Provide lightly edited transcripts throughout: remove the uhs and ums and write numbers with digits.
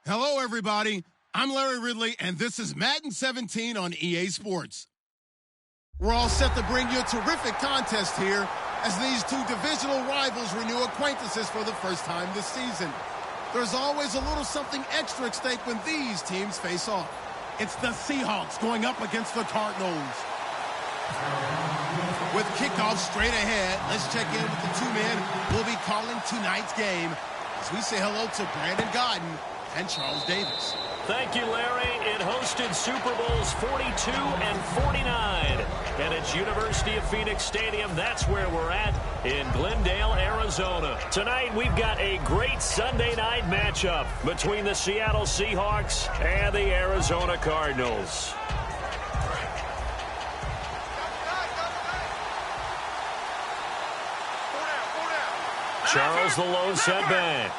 Hello, everybody. I'm Larry Ridley, and this is Madden 17 on EA Sports. We're all set to bring you a terrific contest here as these two divisional rivals renew acquaintances for the first time this season. There's always a little something extra at stake when these teams face off. It's the Seahawks going up against the Cardinals. With kickoff straight ahead, let's check in with the two men who will be calling tonight's game as we say hello to Brandon Godden and Charles Davis. Thank you, Larry. It hosted Super Bowls 42 and 49. And it's University of Phoenix Stadium. That's where we're at in Glendale, Arizona. Tonight, we've got a great Sunday night matchup between the Seattle Seahawks and the Arizona Cardinals. Charles the low setback.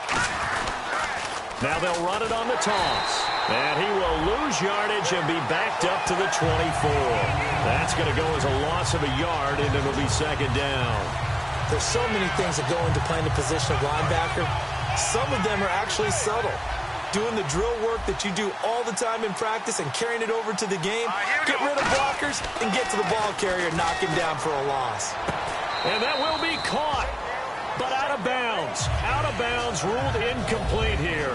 Now they'll run it on the toss. And he will lose yardage and be backed up to the 24. That's going to go as a loss of a yard, and it'll be second down. There's so many things that go into playing the position of linebacker. Some of them are actually subtle. Doing the drill work that you do all the time in practice and carrying it over to the game. Get rid of blockers and get to the ball carrier and knock him down for a loss. And that will be caught. But out of bounds. Out of bounds, ruled incomplete here.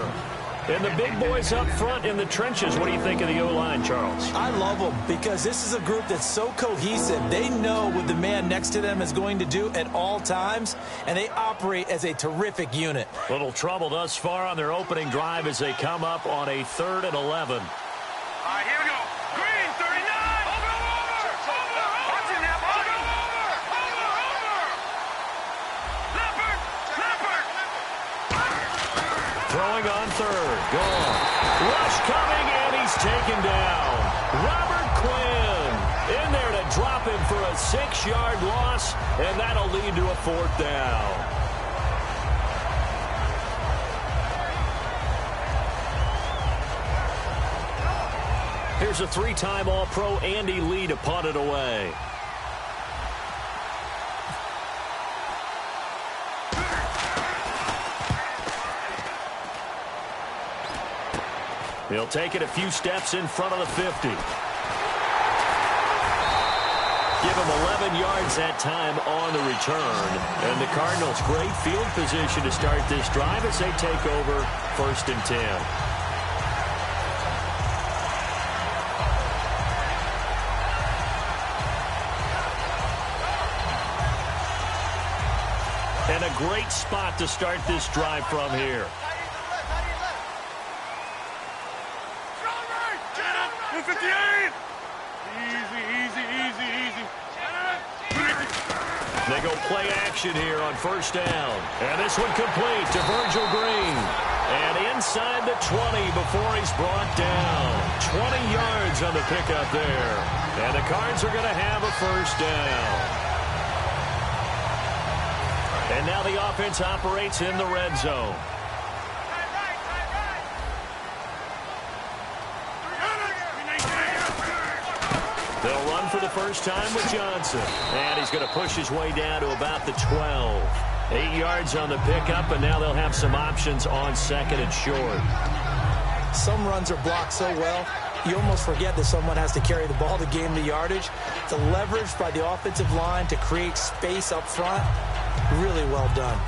And the big boys up front in the trenches. What do you think of the O-line, Charles? I love them because this is a group that's so cohesive. They know what the man next to them is going to do at all times, and they operate as a terrific unit. Little trouble thus far on their opening drive as they come up on a 3rd and 11. All right, here we go. Green, 39. Watching that. Leopard. Throwing on 3rd. Gone. Rush coming, and he's taken down. Robert Quinn in there to drop him for a 6-yard loss, and that'll lead to a 4th down. Here's a 3-time All-Pro Andy Lee to punt it away. He'll take it a few steps in front of the 50. Give him 11 yards that time on the return. And the Cardinals, great field position to start this drive as they take over 1st and 10. And a great spot to start this drive from here. They go play action here on 1st down. And this one complete to Virgil Green. And inside the 20 before he's brought down. 20 yards on the pickup there. And the Cards are going to have a 1st down. And now the offense operates in the red zone. They'll run for the first time with Johnson. And he's going to push his way down to about the 12. 8 yards on the pickup, and now they'll have some options on 2nd and short. Some runs are blocked so well, you almost forget that someone has to carry the ball to gain the yardage. The leverage by the offensive line to create space up front, really well done.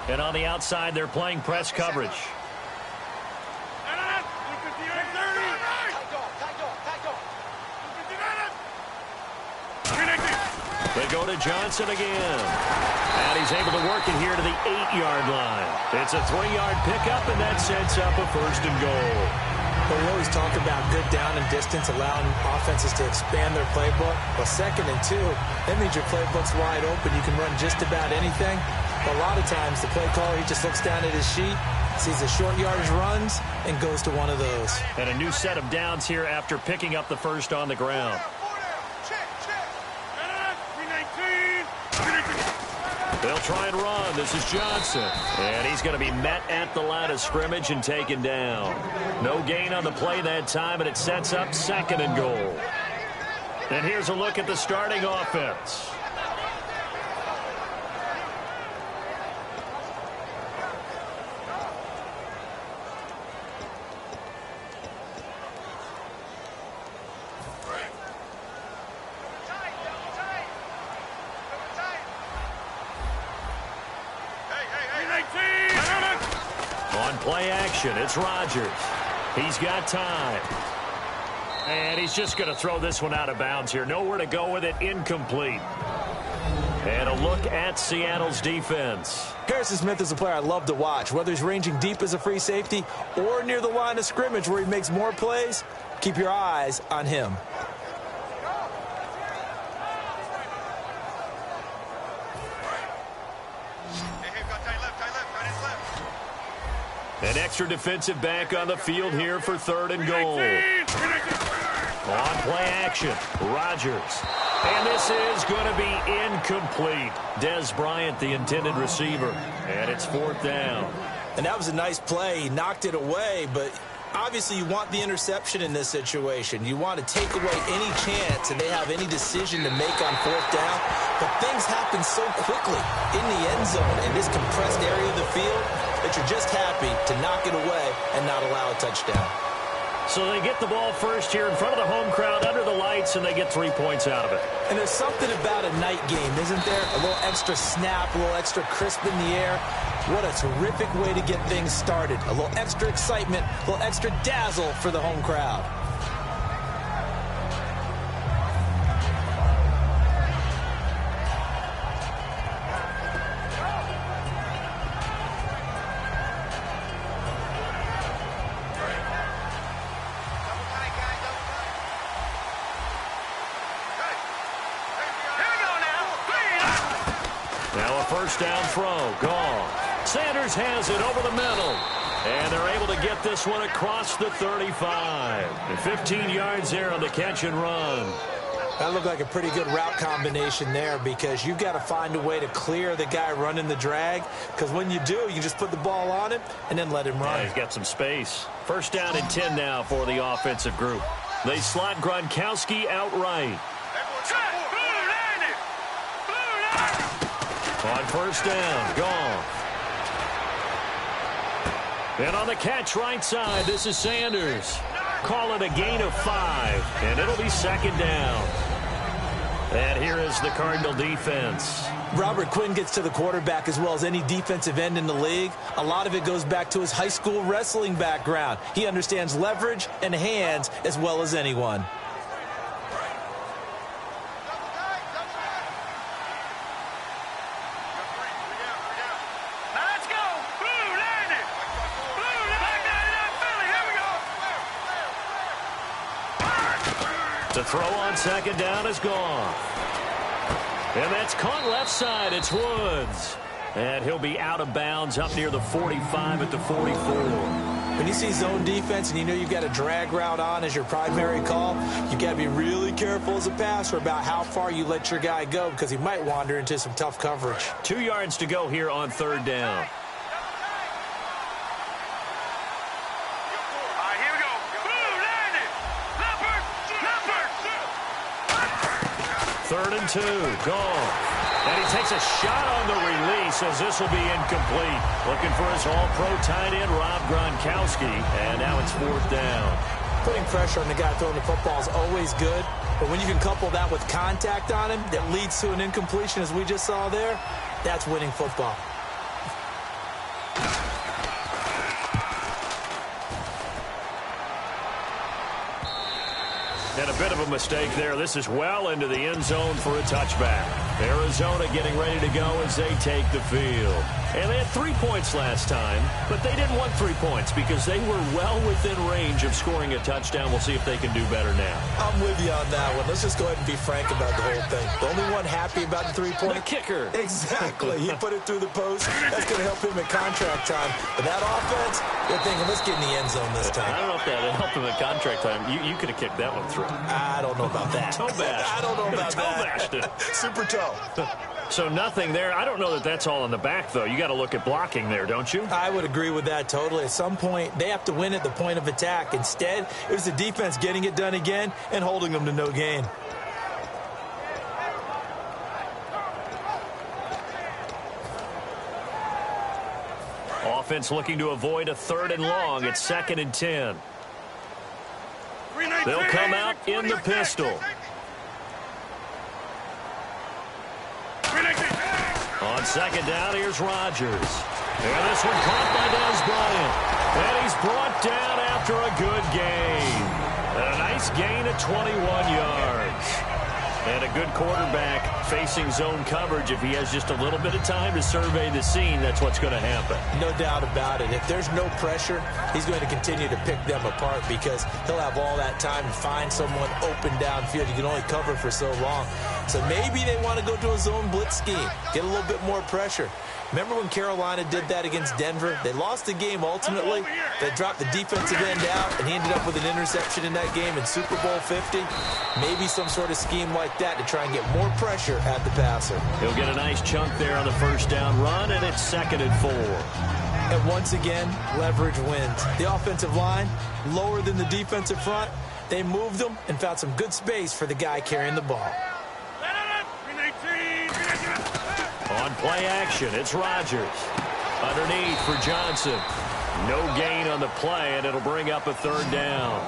And on the outside, they're playing press coverage. They go to Johnson again. And he's able to work it here to the 8-yard line. It's a 3-yard pickup, and that sets up a 1st and goal. But we always talk about good down and distance, allowing offenses to expand their playbook. Well, 2nd and 2, that means your playbook's wide open. You can run just about anything. But a lot of times, the play caller, he just looks down at his sheet, sees the short yardage runs, and goes to one of those. And a new set of downs here after picking up the 1st on the ground. They'll try and run. This is Johnson. And he's going to be met at the line of scrimmage and taken down. No gain on the play that time, and it sets up 2nd and goal. And here's a look at the starting offense. On play action, it's Rodgers. He's got time. And he's just going to throw this one out of bounds here. Nowhere to go with it. Incomplete. And a look at Seattle's defense. Harrison Smith is a player I love to watch. Whether he's ranging deep as a free safety or near the line of scrimmage where he makes more plays, keep your eyes on him. An extra defensive back on the field here for 3rd and goal. On play action, Rodgers. And this is going to be incomplete. Des Bryant, the intended receiver. And it's 4th down. And that was a nice play. He knocked it away, but obviously you want the interception in this situation. You want to take away any chance and they have any decision to make on 4th down. But things happen so quickly in the end zone in this compressed area of the field that you're just happy to knock it away and not allow a touchdown. So they get the ball first here in front of the home crowd under the lights, and they get 3 points out of it. And there's something about a night game, isn't there? A little extra snap, a little extra crisp in the air. What a terrific way to get things started. A little extra excitement, a little extra dazzle for the home crowd. First down throw, gone. Sanders has it over the middle. And they're able to get this one across the 35. And 15 yards there on the catch and run. That looked like a pretty good route combination there because you've got to find a way to clear the guy running the drag. Because when you do, you just put the ball on him and then let him run. Yeah, he's got some space. First down and 10 now for the offensive group. They slot Gronkowski outright. On first down, gone. And on the catch right side, this is Sanders. Call it a gain of 5, and it'll be 2nd down. And here is the Cardinal defense. Robert Quinn gets to the quarterback as well as any defensive end in the league. A lot of it goes back to his high school wrestling background. He understands leverage and hands as well as anyone. The throw on 2nd down is gone. And that's caught left side. It's Woods. And he'll be out of bounds up near the 45 at the 44. When you see zone defense and you know you've got a drag route on as your primary call, you've got to be really careful as a passer about how far you let your guy go because he might wander into some tough coverage. 2 yards to go here on 3rd down. Third and 2, gone. And he takes a shot on the release as this will be incomplete. Looking for his all-pro tight end, Rob Gronkowski. And now it's 4th down. Putting pressure on the guy throwing the football is always good. But when you can couple that with contact on him that leads to an incompletion as we just saw there, that's winning football. And a bit of a mistake there. This is well into the end zone for a touchback. Arizona getting ready to go as they take the field. And they had 3 points last time, but they didn't want 3 points because they were well within range of scoring a touchdown. We'll see if they can do better now. I'm with you on that one. Let's just go ahead and be frank about the whole thing. The only one happy about the 3-point? The kicker. Exactly. He put it through the post. That's going to help him at contract time. But that offense, they're thinking, let's get in the end zone this time. I don't know if that helped him at contract time. You could have kicked that one through. I don't know about that. Toe bash. I don't know about toe that. bashed it. Super toe. So nothing there. I don't know that that's all in the back, though. You got to look at blocking there, don't you? I would agree with that totally. At some point, they have to win at the point of attack. Instead, it was the defense getting it done again and holding them to no gain. Offense looking to avoid a 3rd and long. It's 2nd and 10. They'll come out in the pistol. On 2nd down, here's Rodgers. And this one caught by Dez Bryant. And he's brought down after a good gain. And a nice gain of 21 yards. And a good quarterback facing zone coverage. If he has just a little bit of time to survey the scene, that's what's going to happen. No doubt about it. If there's no pressure, he's going to continue to pick them apart because he'll have all that time to find someone open downfield. You can only cover for so long. So maybe they want to go to a zone blitz scheme, get a little bit more pressure. Remember when Carolina did that against Denver? They lost the game ultimately. They dropped the defensive end out, and he ended up with an interception in that game in Super Bowl 50. Maybe some sort of scheme like that to try and get more pressure at the passer. He'll get a nice chunk there on the 1st down run, and it's 2nd and 4. And once again, leverage wins. The offensive line, lower than the defensive front. They moved them and found some good space for the guy carrying the ball. On play action, it's Rodgers. Underneath for Johnson. No gain on the play, and it'll bring up a 3rd down.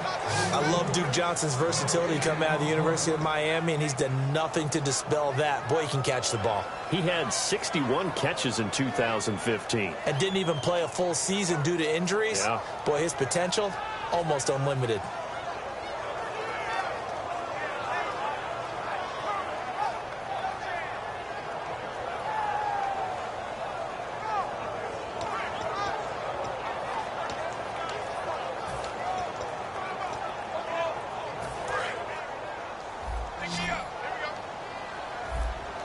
I love Duke Johnson's versatility coming out of the University of Miami, and he's done nothing to dispel that. Boy, he can catch the ball. He had 61 catches in 2015. And didn't even play a full season due to injuries. Yeah. Boy, his potential, almost unlimited.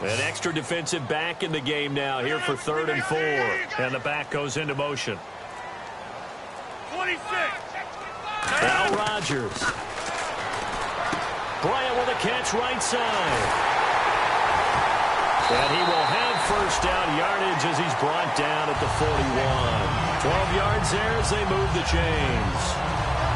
An extra defensive back in the game now here for 3rd and 4. And the back goes into motion. 26. Now Rodgers. Bryant with a catch right side. And he will have 1st down yardage as he's brought down at the 41. 12 yards there as they move the chains.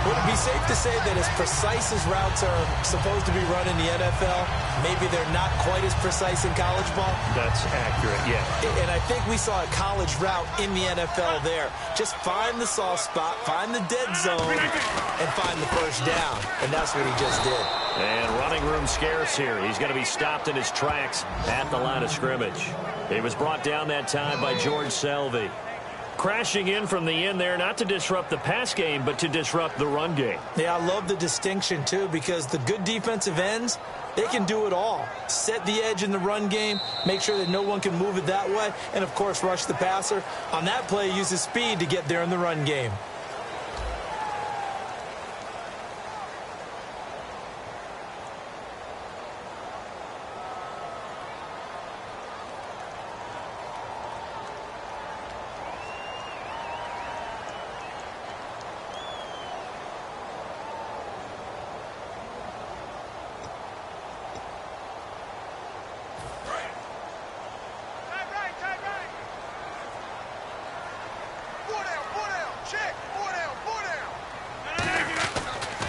Would it be safe to say that as precise as routes are supposed to be run in the NFL, maybe they're not quite as precise in college ball? That's accurate, yeah. And I think we saw a college route in the NFL there. Just find the soft spot, find the dead zone, and find the 1st down. And that's what he just did. And running room scarce here. He's going to be stopped in his tracks at the line of scrimmage. He was brought down that time by George Selvey. Crashing in from the end there, not to disrupt the pass game, but to disrupt the run game. Yeah, I love the distinction, too, because the good defensive ends, they can do it all. Set the edge in the run game, make sure that no one can move it that way, and, of course, rush the passer. On that play, use his speed to get there in the run game.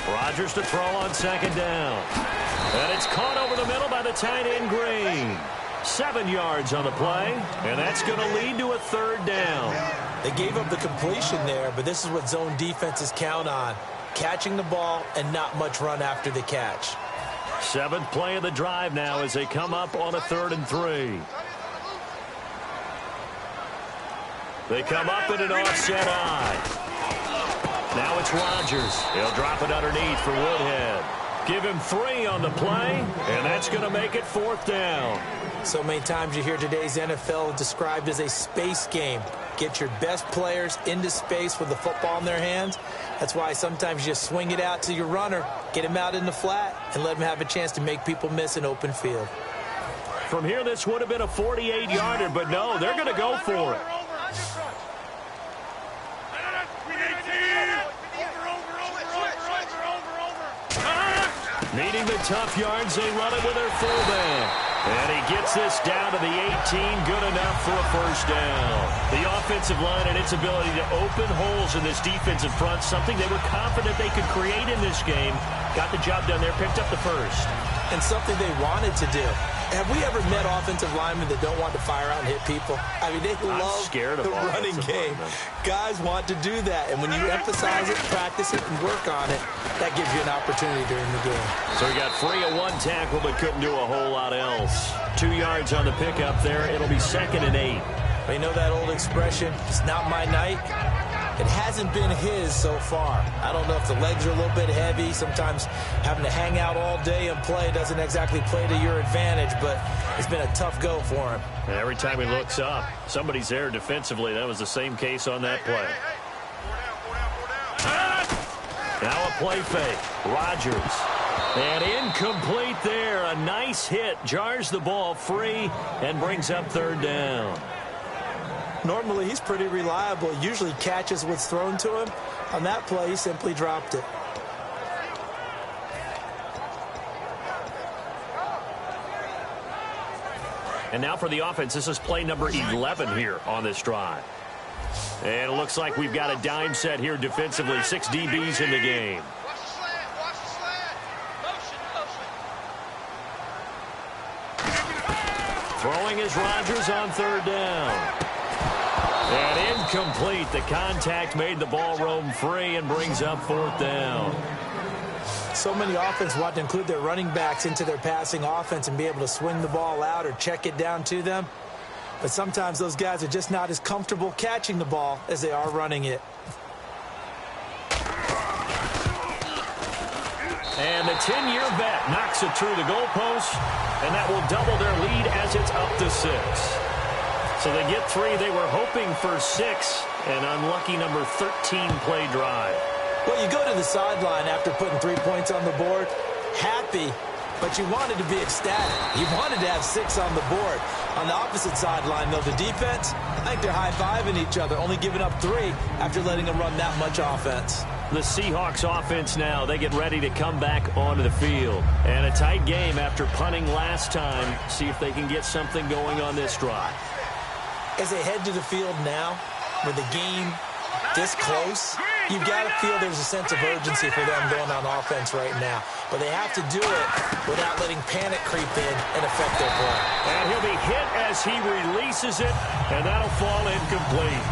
Rodgers to throw on 2nd down. And it's caught over the middle by the tight end Green. 7 yards on the play, and that's going to lead to a 3rd down. They gave up the completion there, but this is what zone defenses count on. Catching the ball and not much run after the catch. 7th play of the drive now as they come up on a 3rd and 3. They come up in an offset eye. Now it's Rodgers. He'll drop it underneath for Woodhead. Give him 3 on the play, and that's going to make it 4th down. So many times you hear today's NFL described as a space game. Get your best players into space with the football in their hands. That's why sometimes you just swing it out to your runner, get him out in the flat, and let him have a chance to make people miss an open field. From here, this would have been a 48-yarder, but no, they're going to go for it. Needing the tough yards, they run it with their fullback. And he gets this down to the 18, good enough for a 1st down. The offensive line and its ability to open holes in this defensive front, something they were confident they could create in this game. Got the job done there, picked up the 1st. and something they wanted to do. Have we ever met offensive linemen that don't want to fire out and hit people? I mean, they love the running game. Guys want to do that, and when you emphasize it, practice it, and work on it, that gives you an opportunity during the game. So he got free of one tackle, but couldn't do a whole lot else. 2 yards on the pickup there. It'll be 2nd and 8. But you know that old expression, it's not my night? It hasn't been his so far. I don't know if the legs are a little bit heavy. Sometimes having to hang out all day and play doesn't exactly play to your advantage, but it's been a tough go for him. And every time he looks up, somebody's there defensively. That was the same case on that play. Now a play fake. Rodgers. And incomplete there. A nice hit. Jars the ball free and brings up 3rd down. Normally, he's pretty reliable. Usually catches what's thrown to him. On that play, he simply dropped it. And now for the offense. This is play number 11 here on this drive. And it looks like we've got a dime set here defensively. 6 DBs in the game. Throwing is Rodgers on 3rd down. And incomplete. The contact made the ball roam free and brings up 4th down. So many offenses want to include their running backs into their passing offense and be able to swing the ball out or check it down to them. But sometimes those guys are just not as comfortable catching the ball as they are running it. And the 10-year vet knocks it through the goalpost, and that will double their lead as it's up to 6. So they get 3. They were hoping for 6. An unlucky number 13 play drive. Well, you go to the sideline after putting 3 points on the board, happy, but you wanted to be ecstatic. You wanted to have 6 on the board. On the opposite sideline, though, the defense, I think they're high-fiving each other, only giving up 3 after letting them run that much offense. The Seahawks offense now, they get ready to come back onto the field. And a tight game after punting last time. See if they can get something going on this drive. As they head to the field now, with the game this close, you've got to feel there's a sense of urgency for them going on offense right now. But they have to do it without letting panic creep in and affect their play. And he'll be hit as he releases it, and that'll fall incomplete.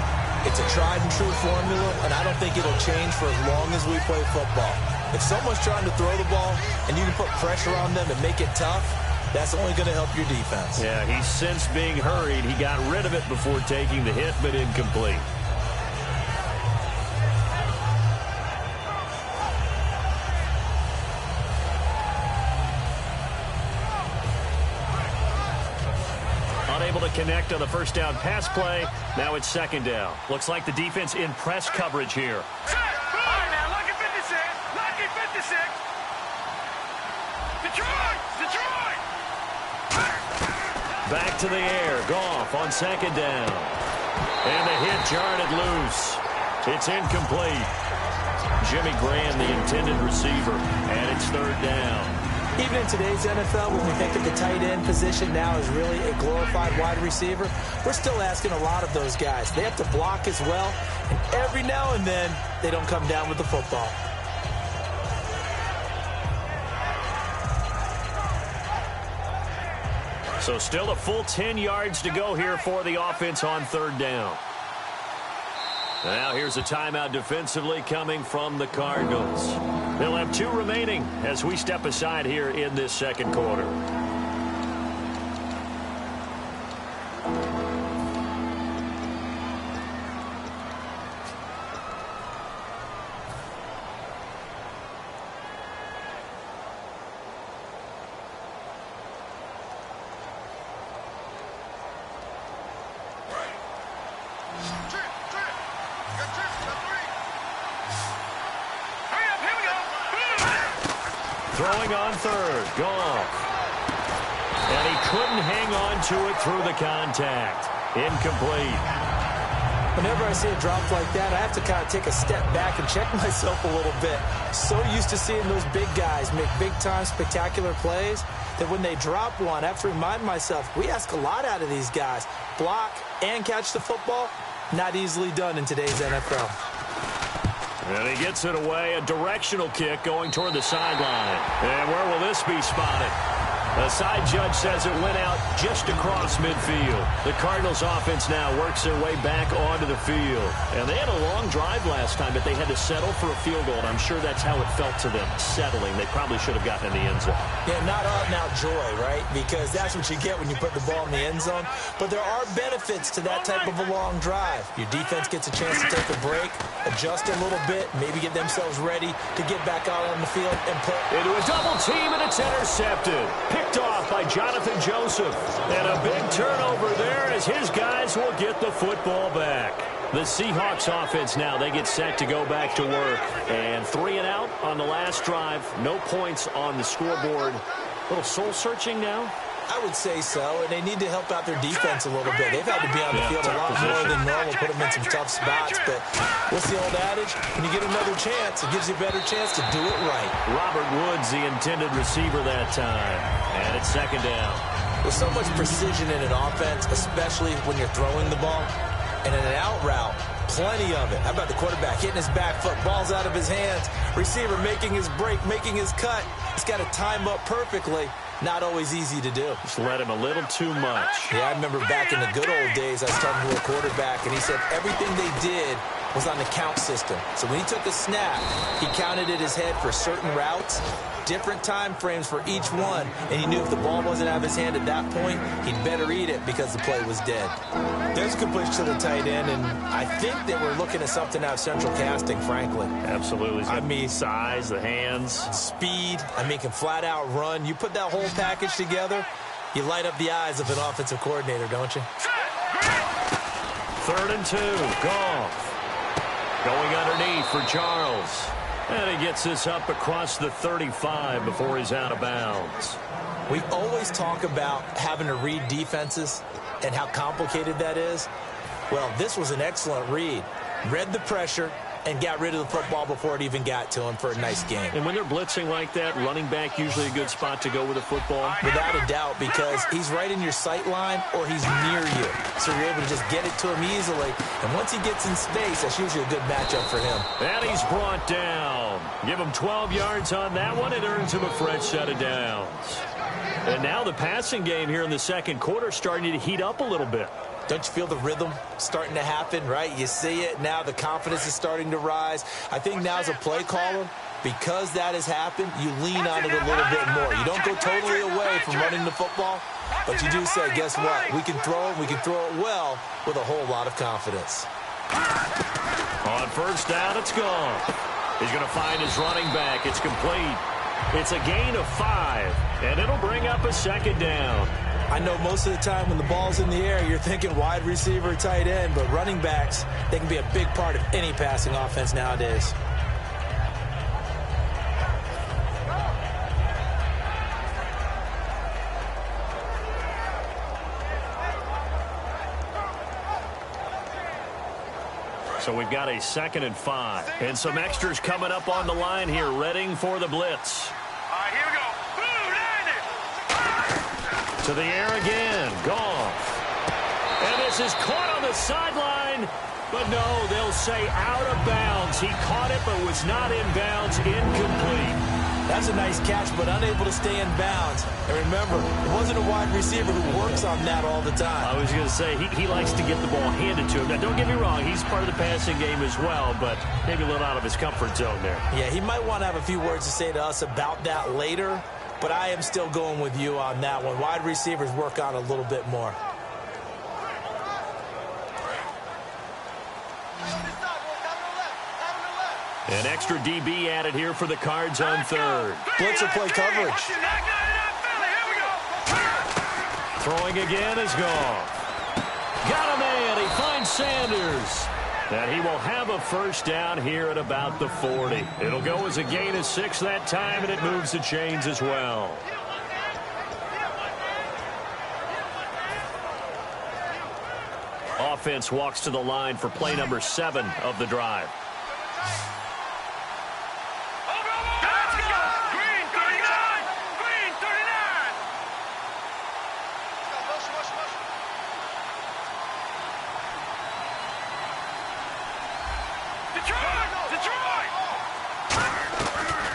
It's a tried-and-true formula, and I don't think it'll change for as long as we play football. If someone's trying to throw the ball and you can put pressure on them and make it tough, that's only going to help your defense. Yeah, he's since being hurried. He got rid of it before taking the hit, but incomplete. Unable to connect on the first down pass play. Now it's 2nd down. Looks like the defense in press coverage here. All right, now, lucky 56. Lucky 56. Detroit! Detroit! Back to the air. Goff on 2nd down. And the hit jarred it loose. It's incomplete. Jimmy Graham, the intended receiver, and it's 3rd down. Even in today's NFL, when we think of the tight end position now as really a glorified wide receiver, we're still asking a lot of those guys. They have to block as well, and every now and then, they don't come down with the football. So still a full 10 yards to go here for the offense on 3rd down. Now here's a timeout defensively coming from the Cardinals. They'll have 2 remaining as we step aside here in this 2nd quarter. Throwing on 3rd, Goff. And he couldn't hang on to it through the contact. Incomplete. Whenever I see a drop like that, I have to kind of take a step back and check myself a little bit. So used to seeing those big guys make big-time spectacular plays that when they drop one, I have to remind myself, we ask a lot out of these guys. Block and catch the football, not easily done in today's NFL. And he gets it away, a directional kick going toward the sideline. And where will this be spotted? The side judge says it went out just across midfield. The Cardinals offense now works their way back onto the field. And they had a long drive last time, but they had to settle for a field goal. And I'm sure that's how it felt to them, settling. They probably should have gotten in the end zone. Yeah, not out-and-out joy, right? Because that's what you get when you put the ball in the end zone. But there are benefits to that type of a long drive. Your defense gets a chance to take a break, adjust a little bit, maybe get themselves ready to get back out on the field and play. Into a double team, and it's intercepted. Picked off by Jonathan Joseph. And a big turnover there as his guys will get the football back. The Seahawks offense now, they get set to go back to work. And 3 and out on the last drive. No points on the scoreboard. A little soul-searching now. I would say so, and they need to help out their defense a little bit. They've had to be on the field a lot more than normal, put them in some tough spots. But what's the old adage? When you get another chance, it gives you a better chance to do it right. Robert Woods, the intended receiver that time. And it's second down. There's so much precision in an offense, especially when you're throwing the ball. And in an out route, plenty of it. How about the quarterback hitting his back foot, ball's out of his hands, receiver making his break, making his cut. He's got to time up perfectly. Not always easy to do. Just let him a little too much. Yeah, I remember back in the good old days, I was talking to a quarterback, and he said everything they did was on the count system. So when he took a snap, he counted in his head for certain routes, different time frames for each one, and he knew if the ball wasn't out of his hand at that point, he'd better eat it because the play was dead. There's a good push to the tight end, and I think that we're looking at something out of central casting, frankly. Absolutely. I mean, size, the hands. Speed. I mean, can flat out run. You put that whole package together, you light up the eyes of an offensive coordinator, don't you? 3rd and 2. Goff. Going underneath for Charles. And he gets this up across the 35 before he's out of bounds. We always talk about having to read defenses and how complicated that is. Well, this was an excellent read. Read the pressure and got rid of the football before it even got to him for a nice game. And when they're blitzing like that, running back usually a good spot to go with a football? Without a doubt, because he's right in your sight line or he's near you. So you're able to just get it to him easily. And once he gets in space, that's usually a good matchup for him. And he's brought down. Give him 12 yards on that one. It earns him a fresh set of downs. And now the passing game here in the second quarter starting to heat up a little bit. Don't you feel the rhythm starting to happen, right? You see it now. The confidence is starting to rise. I think now as a play caller, because that has happened, you lean on it a little bit more. You don't go totally away from running the football, but you do say, guess what? We can throw it. We can throw it well with a whole lot of confidence. On first down, it's gone. He's going to find his running back. It's complete. It's a gain of 5, and it'll bring up a second down. I know most of the time when the ball's in the air, you're thinking wide receiver, tight end, but running backs, they can be a big part of any passing offense nowadays. So we've got a 2nd and 5. And some extras coming up on the line here, readying for the blitz. All right, here we go. Boom, land it. To the air again. Goff. And this is caught on the sideline. But no, they'll say out of bounds. He caught it but was not in bounds. Incomplete. That's a nice catch, but unable to stay in bounds. And remember, it wasn't a wide receiver who works on that all the time. I was going to say, he likes to get the ball handed to him. Now, don't get me wrong, he's part of the passing game as well, but maybe a little out of his comfort zone there. Yeah, he might want to have a few words to say to us about that later, but I am still going with you on that one. Wide receivers work on a little bit more. An extra DB added here for the Cards on 3rd. Blitzer play coverage. Throwing again is Goff. Got a man. He finds Sanders. And he will have a first down here at about the 40. It'll go as a gain of 6 that time, and it moves the chains as well. Offense walks to the line for play number 7 of the drive.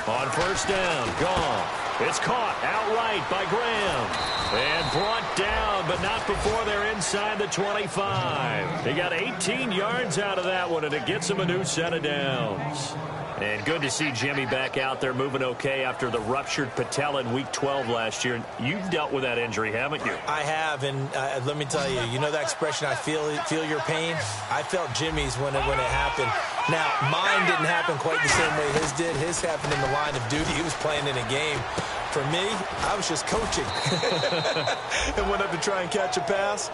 On first down, Goff. It's caught outright by Graham. And brought down, but not before they're inside the 25. He got 18 yards out of that one, and it gets him a new set of downs. And good to see Jimmy back out there moving okay after the ruptured patella in Week 12 last year. You've dealt with that injury, haven't you? I have, and let me tell you, you know that expression, I feel your pain? I felt Jimmy's when it happened. Now, mine didn't happen quite the same way his did. His happened in the line of duty. He was playing in a game. For me, I was just coaching. And went up to try and catch a pass.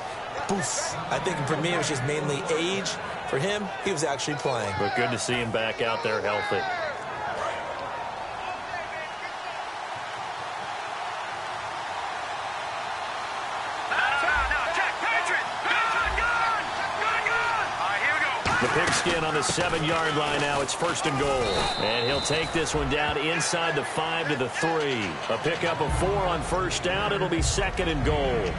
Poof. I think for me, it was just mainly age. For him, he was actually playing. But good to see him back out there healthy. The pigskin on the 7-yard line now. It's 1st and goal. And he'll take this one down inside the 5 to the 3. A pickup of 4 on 1st down. It'll be 2nd and goal.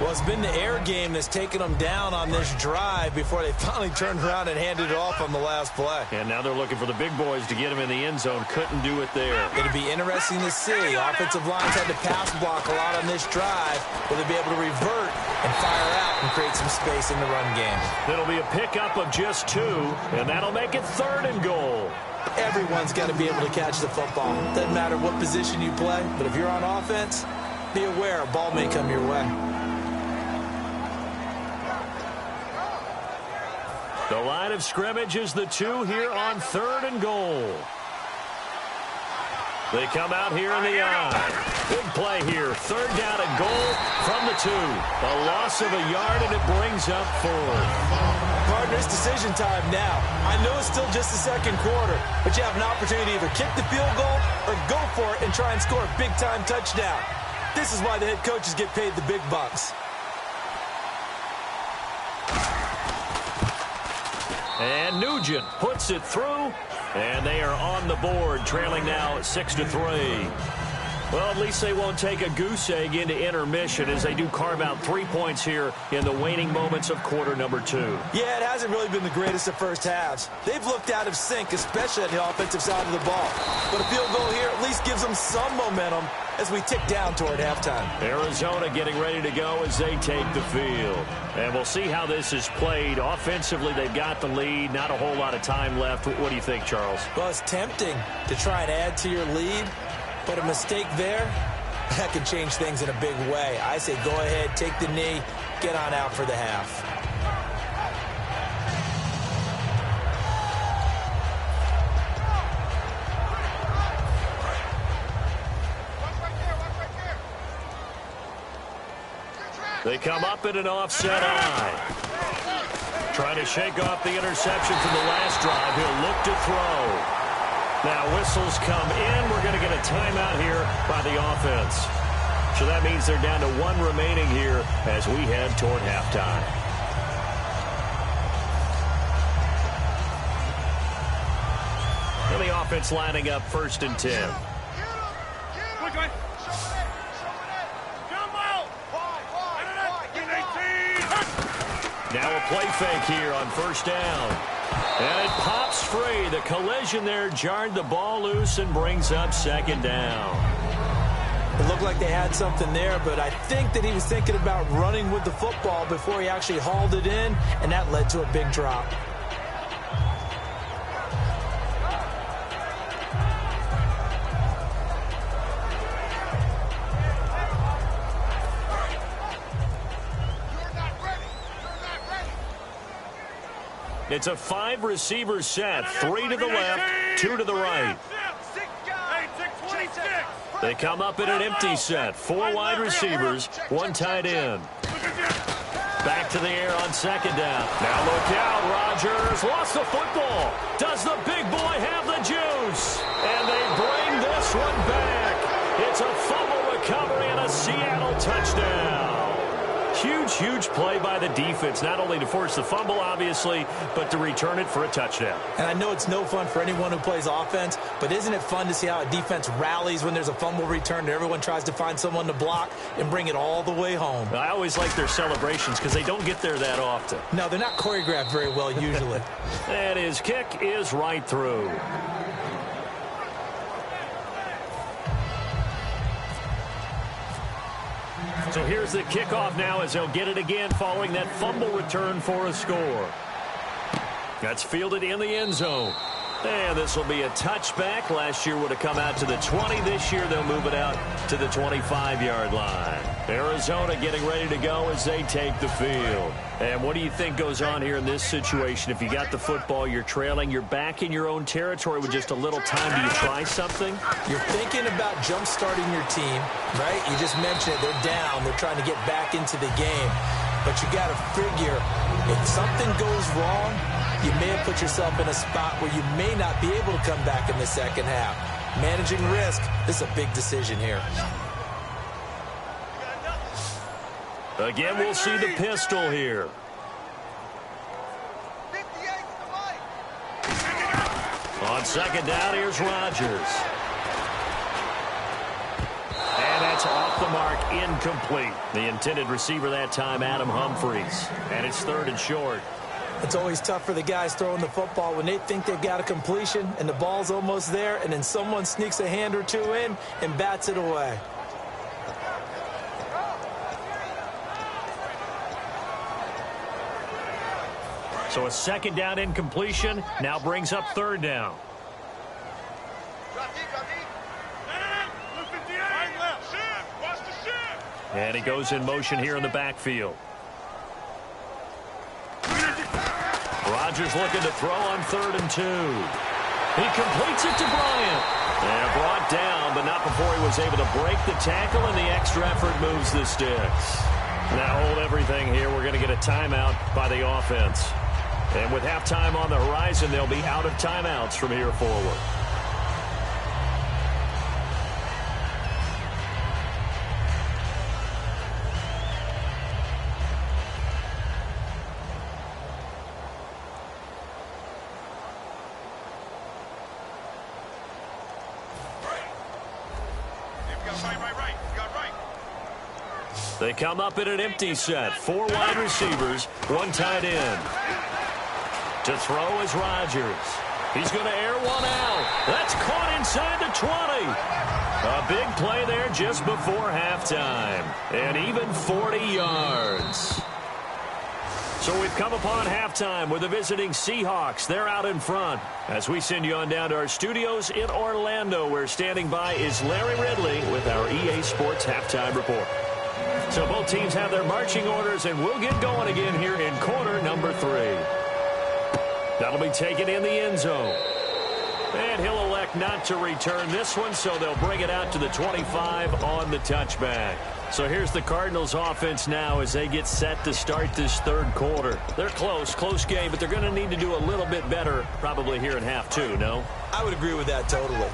Well, it's been the air game that's taken them down on this drive before they finally turned around and handed it off on the last play. And now they're looking for the big boys to get him in the end zone. Couldn't do it there. It'll be interesting to see. Offensive lines had to pass block a lot on this drive. Will they be able to revert and fire out and create some space in the run game? It'll be a pickup of just 2, and that'll make it 3rd and goal. Everyone's got to be able to catch the football. Doesn't matter what position you play, but if you're on offense, be aware a ball may come your way. The line of scrimmage is the 2 here on 3rd and goal. They come out here in the eye. Big play here. 3rd down and goal from the 2. A loss of a yard, and it brings up 4th. Partner, it's decision time now. I know it's still just the 2nd quarter, but you have an opportunity to either kick the field goal or go for it and try and score a big-time touchdown. This is why the head coaches get paid the big bucks. And Nugent puts it through, and they are on the board, trailing now 6 to 3. Well, at least they won't take a goose egg into intermission as they do carve out 3 points here in the waning moments of quarter number 2. Yeah, it hasn't really been the greatest of first halves. They've looked out of sync, especially on the offensive side of the ball. But a field goal here at least gives them some momentum as we tick down toward halftime. Arizona getting ready to go as they take the field. And we'll see how this is played. Offensively, they've got the lead. Not a whole lot of time left. What do you think, Charles? Well, it's tempting to try and add to your lead, but a mistake there, that can change things in a big way. I say go ahead, take the knee, get on out for the half. They come up in an offset eye. Trying to shake off the interception from the last drive. He'll look to throw. Now whistles come in. We're going to get a timeout here by the offense. So that means they're down to 1 remaining here as we head toward halftime. And the offense lining up 1st and 10. Now a play fake here on 1st down. And it pops free. The collision there jarred the ball loose and brings up 2nd down. It looked like they had something there, but I think that he was thinking about running with the football before he actually hauled it in, and that led to a big drop. It's a 5-receiver set. 3 to the left, 2 to the right. They come up in an empty set. 4 wide receivers, 1 tight end. Back to the air on 2nd down. Now look out, Rodgers lost the football. Does the big boy have the juice? And they bring this one back. It's a fumble recovery and a Seattle touchdown. Huge play by the defense, not only to force the fumble, obviously, but to return it for a touchdown. And I know it's no fun for anyone who plays offense, but isn't it fun to see how a defense rallies when there's a fumble return and everyone tries to find someone to block and bring it all the way home? I always like their celebrations because they don't get there that often. No, they're not choreographed very well usually. And his kick is right through. So here's the kickoff now as they'll get it again following that fumble return for a score. That's fielded in the end zone. And this will be a touchback. Last year would have come out to the 20. This year they'll move it out to the 25-yard line. Arizona getting ready to go as they take the field. And what do you think goes on here in this situation? If you got the football, you're trailing, you're back in your own territory with just a little time. Do you try something? You're thinking about jump-starting your team, right? You just mentioned it. They're down. They're trying to get back into the game. But you got to figure, if something goes wrong, you may have put yourself in a spot where you may not be able to come back in the second half. Managing risk, this is a big decision here. Again, we'll see the pistol here. On second down, here's Rodgers. And that's off the mark, incomplete. The intended receiver that time, Adam Humphries. And it's 3rd and short. It's always tough for the guys throwing the football when they think they've got a completion and the ball's almost there, and then someone sneaks a hand or two in and bats it away. So a second down incompletion now brings up 3rd down. And he goes in motion here in the backfield. Rodgers looking to throw on 3rd and 2. He completes it to Bryant. And brought down, but not before he was able to break the tackle, and the extra effort moves the sticks. Now hold everything here. We're going to get a timeout by the offense. And with halftime on the horizon, they'll be out of timeouts from here forward. They come up in an empty set. 4 wide receivers, 1 tight end. To throw is Rodgers. He's going to air one out. That's caught inside the 20. A big play there just before halftime. And even 40 yards. So we've come upon halftime with the visiting Seahawks. They're out in front. As we send you on down to our studios in Orlando, where standing by is Larry Ridley with our EA Sports Halftime Report. So both teams have their marching orders, and we'll get going again here in quarter number 3. That'll be taken in the end zone. And he'll elect not to return this one, so they'll bring it out to the 25 on the touchback. So here's the Cardinals offense now as they get set to start this 3rd quarter. They're close game, but they're going to need to do a little bit better probably here in half 2, no? I would agree with that totally.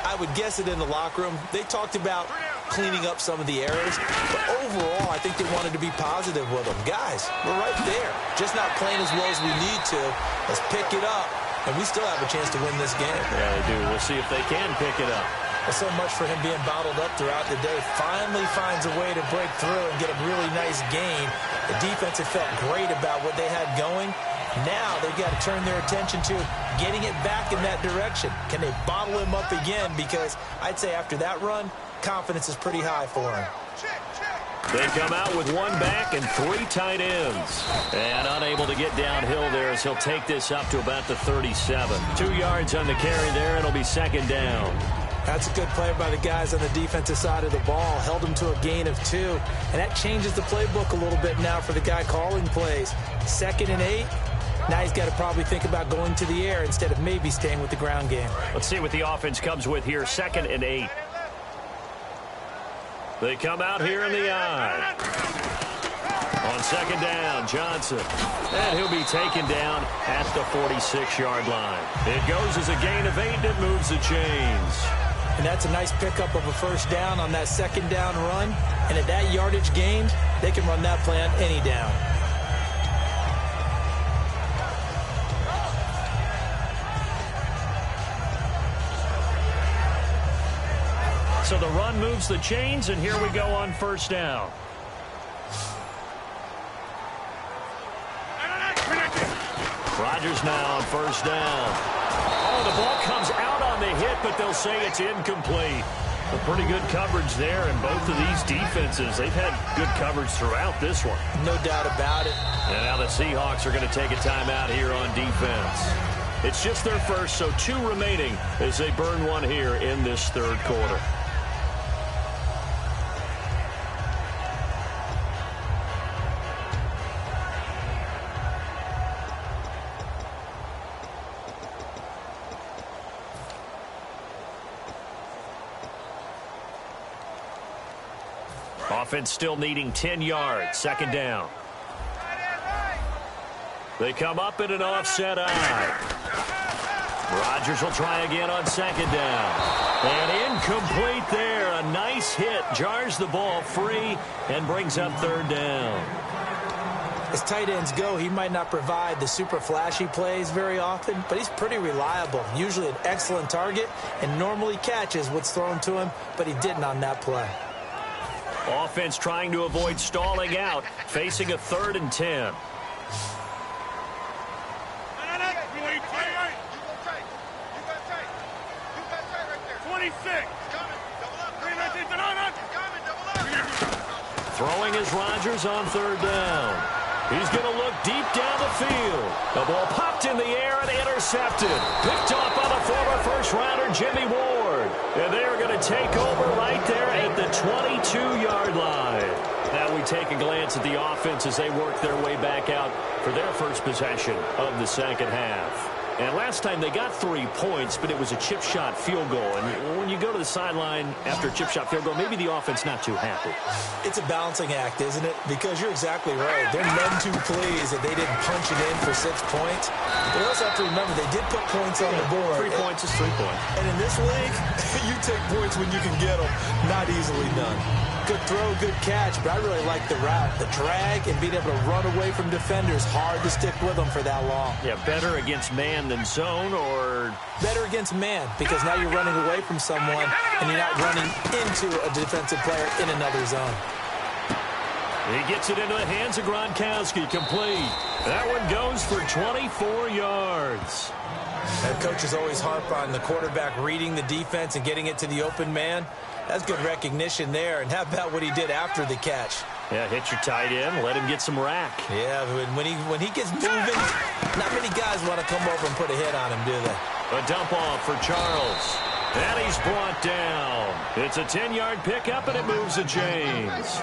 I would guess it in the locker room. They talked about cleaning up some of the errors, but overall, I think they wanted to be positive with them. Guys, we're right there. Just not playing as well as we need to. Let's pick it up, and we still have a chance to win this game. Yeah, they do. We'll see if they can pick it up. Well, so much for him being bottled up throughout the day. Finally finds a way to break through and get a really nice gain. The defense had felt great about what they had going. Now they've got to turn their attention to getting it back in that direction. Can they bottle him up again? Because I'd say after that run, confidence is pretty high for him. They come out with 1 back and 3 tight ends. And unable to get downhill there as he'll take this up to about the 37. 2 yards on the carry there, and it'll be 2nd down. That's a good play by the guys on the defensive side of the ball. Held him to a gain of 2. And that changes the playbook a little bit now for the guy calling plays. 2nd and 8. Now he's got to probably think about going to the air instead of maybe staying with the ground game. Let's see what the offense comes with here. 2nd and 8. They come out here in the eye. On 2nd down, Johnson. And he'll be taken down at the 46-yard line. It goes as a gain of 8, and it moves the chains. And that's a nice pickup of a 1st down on that 2nd down run. And at that yardage gain, they can run that play on any down. So the run moves the chains, and here we go on 1st down. Rodgers now on 1st down. Oh, the ball comes out on the hit, but they'll say it's incomplete. Well, pretty good coverage there, and both of these defenses, they've had good coverage throughout this one. No doubt about it. And now the Seahawks are going to take a timeout here on defense. It's just their first, so 2 remaining as they burn one here in this third quarter. Offense still needing 10 yards. Second down. They come up in an offset eye. Rodgers will try again on second down. And incomplete there. A nice hit. Jars the ball free and brings up third down. As tight ends go, he might not provide the super flashy plays very often, but he's pretty reliable. Usually an excellent target and normally catches what's thrown to him, but he didn't on that play. Offense trying to avoid stalling out, facing a 3rd and 10. Throwing is Rodgers on third down. He's going to look deep down the field. The ball popped in the air and intercepted. Picked off by the former first-rounder Jimmy Ward. And they are going to take over right there at the 22-yard line. Now we take a glance at the offense as they work their way back out for their first possession of the second half. And last time they got 3 points, but it was a chip shot field goal. And when you go to the sideline after a chip shot field goal, maybe the offense not too happy. It's a balancing act, isn't it? Because you're exactly right. They're none too pleased that they didn't punch it in for 6 points. But you also have to remember they did put points on the board. 3 points is 3 points. And in this league, you take points when you can get them. Not easily done. Good throw, good catch, but I really like the route. The drag and being able to run away from defenders, hard to stick with them for that long. Yeah, better against man than zone, or better against man, because now you're running away from someone and you're not running into a defensive player in another zone. He gets it into the hands of Gronkowski, complete. That one goes for 24 yards. And coaches always harp on the quarterback reading the defense and getting it to the open man. That's good recognition there. And how about what he did after the catch? Yeah, hit your tight end, let him get some rack. Yeah, when he gets moving, not many guys want to come over and put a hit on him, do they? A dump off for Charles. And he's brought down. It's a 10-yard pickup, and it moves the chains.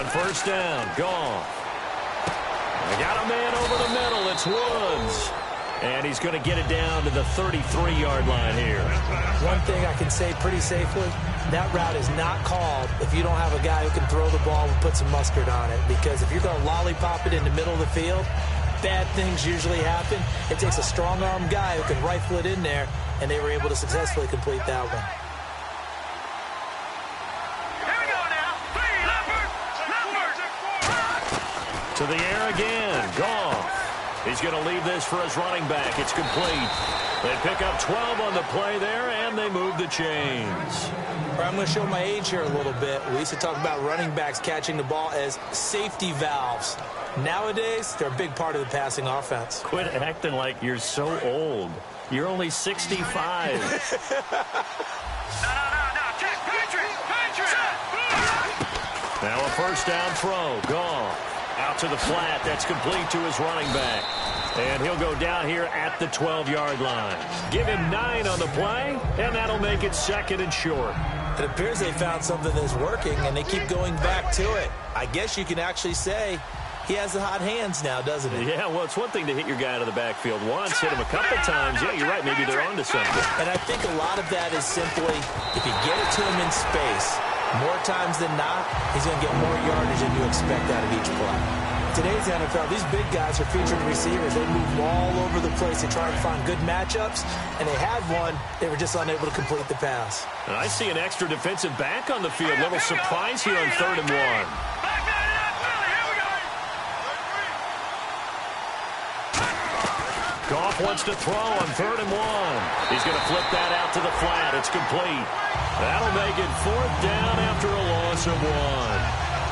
First down, gone. They got a man over the middle. It's Woods. And he's going to get it down to the 33-yard line here. One thing I can say pretty safely, that route is not called if you don't have a guy who can throw the ball and put some mustard on it. Because if you're going to lollipop it in the middle of the field, bad things usually happen. It takes a strong-arm guy who can rifle it in there, and they were able to successfully complete that one. To the air again. Goff. He's going to leave this for his running back. It's complete. They pick up 12 on the play there, and they move the chains. I'm going to show my age here a little bit. We used to talk about running backs catching the ball as safety valves. Nowadays, they're a big part of the passing offense. Quit acting like you're so old. You're only 65. No. Now a first down throw. Goff. Out to the flat. That's complete to his running back. And he'll go down here at the 12-yard line. Give him 9 on the play, and that'll make it second and short. It appears they found something that's working, and they keep going back to it. I guess you can actually say he has the hot hands now, doesn't he? Yeah, well, it's one thing to hit your guy out of the backfield once, hit him a couple times. Yeah, you're right. Maybe they're onto something. And I think a lot of that is simply if you get it to him in space, more times than not, he's going to get more yardage than you expect out of each play. Today's NFL, these big guys are featured receivers. They move all over the place to try and find good matchups, and they had one. They were just unable to complete the pass. And I see an extra defensive back on the field. Little surprise here on 3rd and 1. Goff wants to throw on 3rd and 1. He's going to flip that out to the flat. It's complete. That'll make it 4th down after a loss of 1.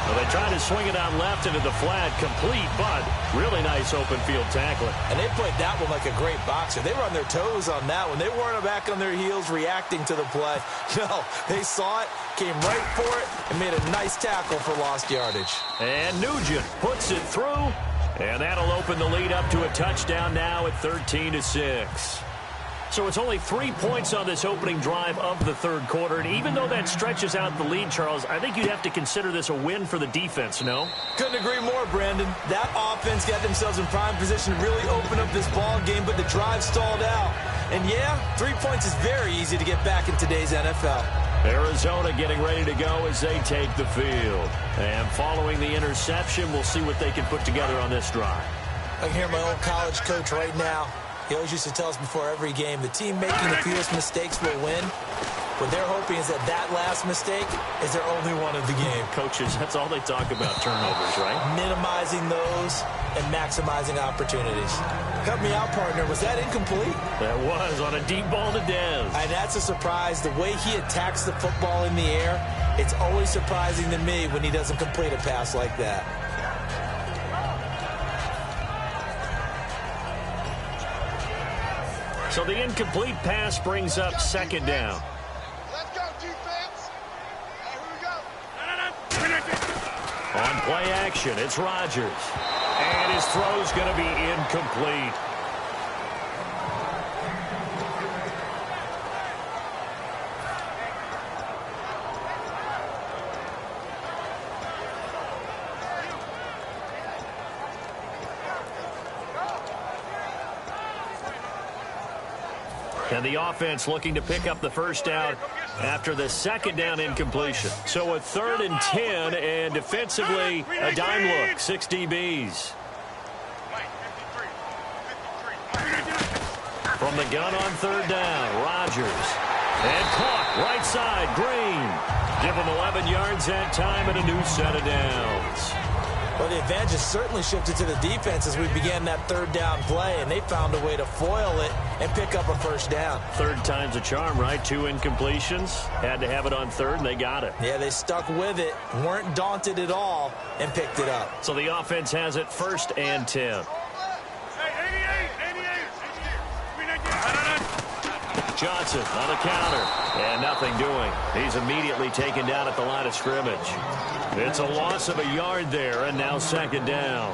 Well, they tried to swing it out left into the flat, complete, but really nice open field tackling. And they played that one like a great boxer. They were on their toes on that one. They weren't back on their heels reacting to the play. No, they saw it, came right for it, and made a nice tackle for lost yardage. And Nugent puts it through, and that'll open the lead up to a touchdown now at 13-6. So it's only 3 points on this opening drive of the 3rd quarter. And even though that stretches out the lead, Charles, I think you'd have to consider this a win for the defense, no? Couldn't agree more, Brandon. That offense got themselves in prime position to really open up this ball game, but the drive stalled out. And yeah, 3 points is very easy to get back in today's NFL. Arizona getting ready to go as they take the field. And following the interception, we'll see what they can put together on this drive. I can hear my old college coach right now. He always used to tell us before every game, the team making the fewest mistakes will win. What they're hoping is that that last mistake is their only one of the game. Coaches, that's all they talk about, turnovers, right? Minimizing those and maximizing opportunities. Help me out, partner. Was that incomplete? That was on a deep ball to Dez. And that's a surprise. The way he attacks the football in the air, it's always surprising to me when he doesn't complete a pass like that. So the incomplete pass brings up 2nd down. Let's go, defense. Here we go. On play action, it's Rodgers. And his throw's going to be incomplete. And the offense looking to pick up the 1st down after the 2nd down incompletion. So a 3rd and 10, and defensively, a dime look, 6 DBs. From the gun on 3rd down, Rodgers. And caught, right side, Green. Give him 11 yards that time and a new set of downs. Well, the advantage has certainly shifted to the defense as we began that 3rd down play, and they found a way to foil it and pick up a 1st down. 3rd time's a charm, right? 2 incompletions. Had to have it on 3rd, and they got it. Yeah, they stuck with it, weren't daunted at all, and picked it up. So the offense has it 1st and 10. Johnson on the counter, and nothing doing. He's immediately taken down at the line of scrimmage. It's a loss of a yard there, and now 2nd down.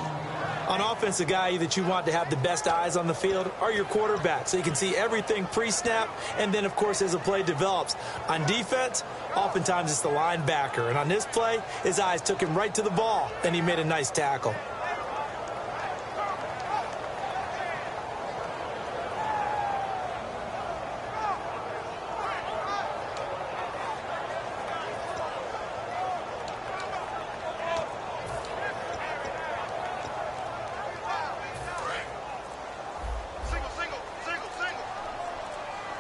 On offense, the guy that you want to have the best eyes on the field are your quarterbacks, so you can see everything pre-snap, and then, of course, as the play develops. On defense, oftentimes it's the linebacker, and on this play, his eyes took him right to the ball, and he made a nice tackle.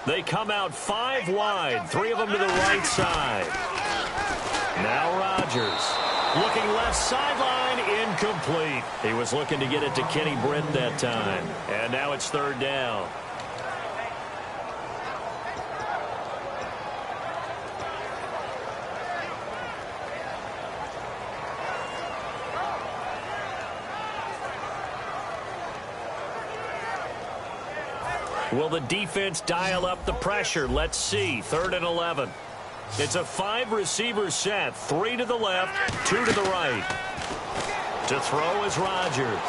They come out 5 wide, 3 of them to the right side. Now Rodgers looking left sideline, incomplete. He was looking to get it to Kenny Britt that time. And now it's 3rd down. Will the defense dial up the pressure? Let's see. 3rd and 11. It's a 5-receiver set. 3 to the left, 2 to the right. To throw is Rodgers.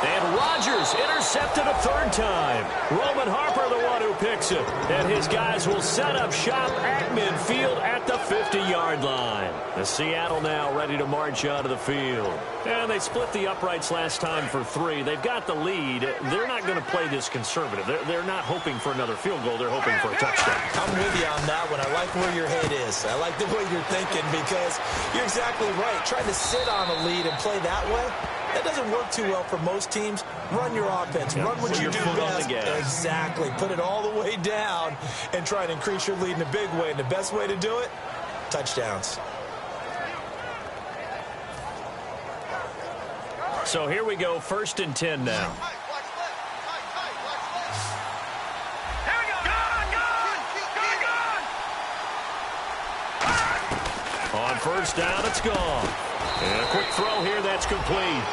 And Rodgers intercepted a 3rd time. Roman Harper the one who picks it. And his guys will set up shop at midfield at the 50-yard line. The Seattle now ready to march out of the field. And they split the uprights last time for 3. They've got the lead. They're not going to play this conservative. They're not hoping for another field goal. They're hoping for a touchdown. I'm with you on that one. I like where your head is. I like the way you're thinking because you're exactly right. Trying to sit on a lead and play that way, that doesn't work too well for most teams. Run your offense. Run what you do best. Exactly. Put it all the way down and try to increase your lead in a big way. And the best way to do it, touchdowns. So here we go, 1st and 10 now. first down. It's gone. And a quick throw here. That's complete.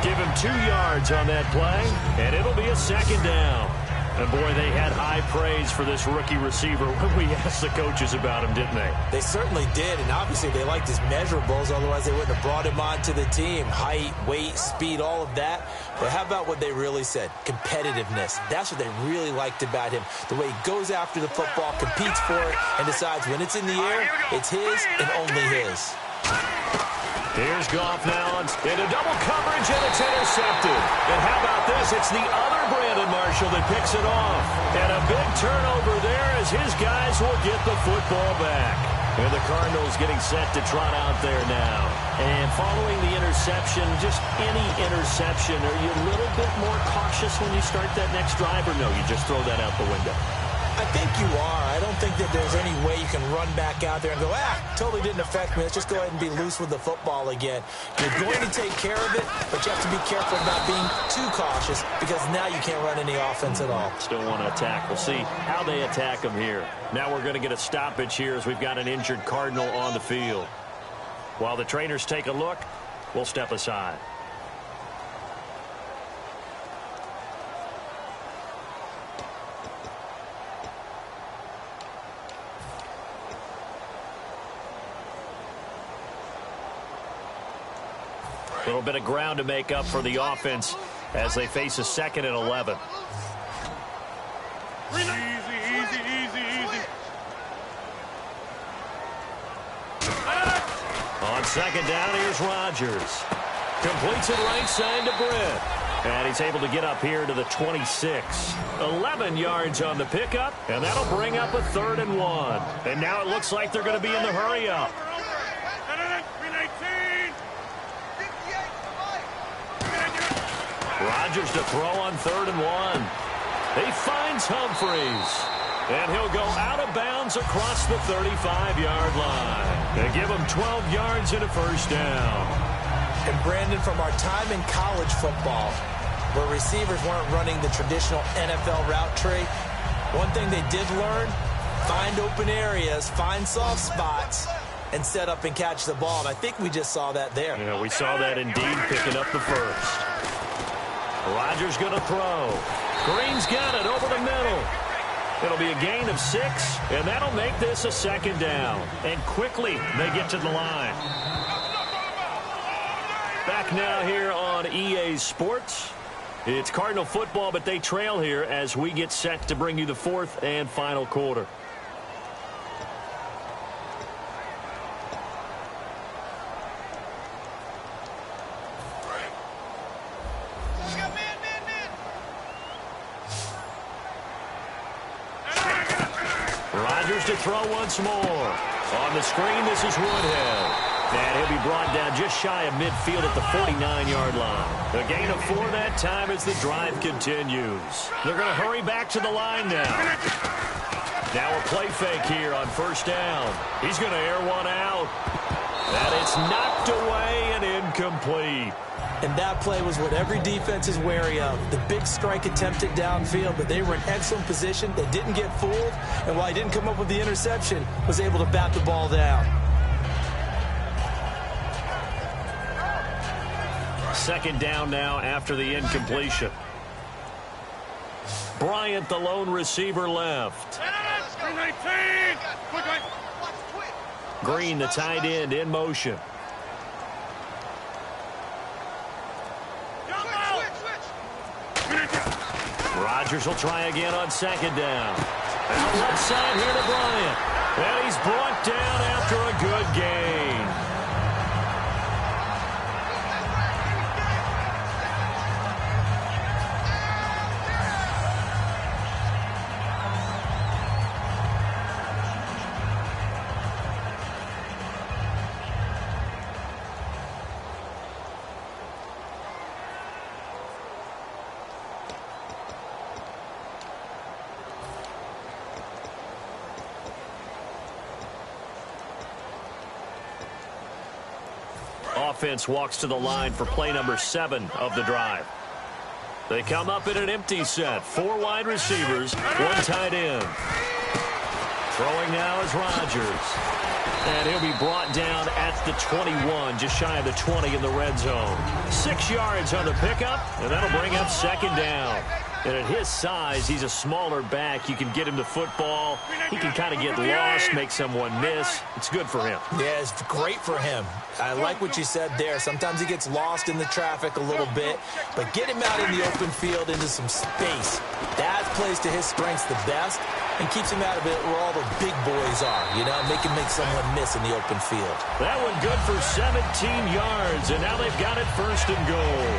Give him 2 yards on that play, and it'll be a second down. And, boy, they had high praise for this rookie receiver when we asked the coaches about him, didn't they? They certainly did, and obviously they liked his measurables. Otherwise, they wouldn't have brought him onto the team. Height, weight, speed, all of that. But how about what they really said? Competitiveness. That's what they really liked about him. The way he goes after the football, competes for it, and decides when it's in the air, it's his and only his. Here's Goff now into double coverage, and it's intercepted. And how about this? It's the other Brandon Marshall that picks it off. And a big turnover there as his guys will get the football back. And the Cardinals getting set to trot out there now. And following the interception, just any interception, are you a little bit more cautious when you start that next drive, or no, you just throw that out the window? I think you are. I don't think that there's any way you can run back out there and go, totally didn't affect me. Let's just go ahead and be loose with the football again. You're going to take care of it, but you have to be careful about being too cautious because now you can't run any offense at all. Still want to attack. We'll see how they attack them here. Now we're going to get a stoppage here as we've got an injured Cardinal on the field. While the trainers take a look, we'll step aside. A little bit of ground to make up for the offense as they face a 2nd and 11. Easy. On 2nd down, here's Rodgers. Completes it right side to Britt. And he's able to get up here to the 26. 11 yards on the pickup, and that'll bring up a 3rd and 1. And now it looks like they're going to be in the hurry-up. Rodgers to throw on 3rd and 1. He finds Humphries. And he'll go out of bounds across the 35-yard line. They give him 12 yards and a first down. And, Brandon, from our time in college football, where receivers weren't running the traditional NFL route tree, one thing they did learn, find open areas, find soft spots, and set up and catch the ball. And I think we just saw that there. Yeah, we saw that indeed, picking up the first. Rodgers going to throw. Green's got it over the middle. It'll be a gain of 6, and that'll make this a 2nd down. And quickly they get to the line. Back now here on EA Sports. It's Cardinal football, but they trail here as we get set to bring you the 4th and final quarter. Rodgers to throw once more. On the screen, this is Woodhead. And he'll be brought down just shy of midfield at the 49-yard line. A gain of 4 that time as the drive continues. They're going to hurry back to the line now. Now a play fake here on 1st down. He's going to air one out. And it's knocked away and incomplete. And that play was what every defense is wary of. The big strike attempted downfield, but they were in excellent position. They didn't get fooled. And while he didn't come up with the interception, was able to bat the ball down. 2nd down now after the incompletion. Bryant, the lone receiver, left. Green, the tight end, in motion. Rodgers will try again on 2nd down. Out left side here to Bryant. And he's brought down after a good gain. Offense walks to the line for play number 7 of the drive. They come up in an empty set. 4 wide receivers, 1 tight end. Throwing now is Rodgers. And he'll be brought down at the 21, just shy of the 20 in the red zone. 6 yards on the pickup, and that'll bring up second down. And at his size, he's a smaller back. You can get him to football. He can kind of get lost, make someone miss. It's good for him. Yeah, it's great for him. I like what you said there. Sometimes he gets lost in the traffic a little bit, but get him out in the open field into some space. That plays to his strengths the best and keeps him out of it where all the big boys are, you know, make someone miss in the open field. That one good for 17 yards, and now they've got it first and goal.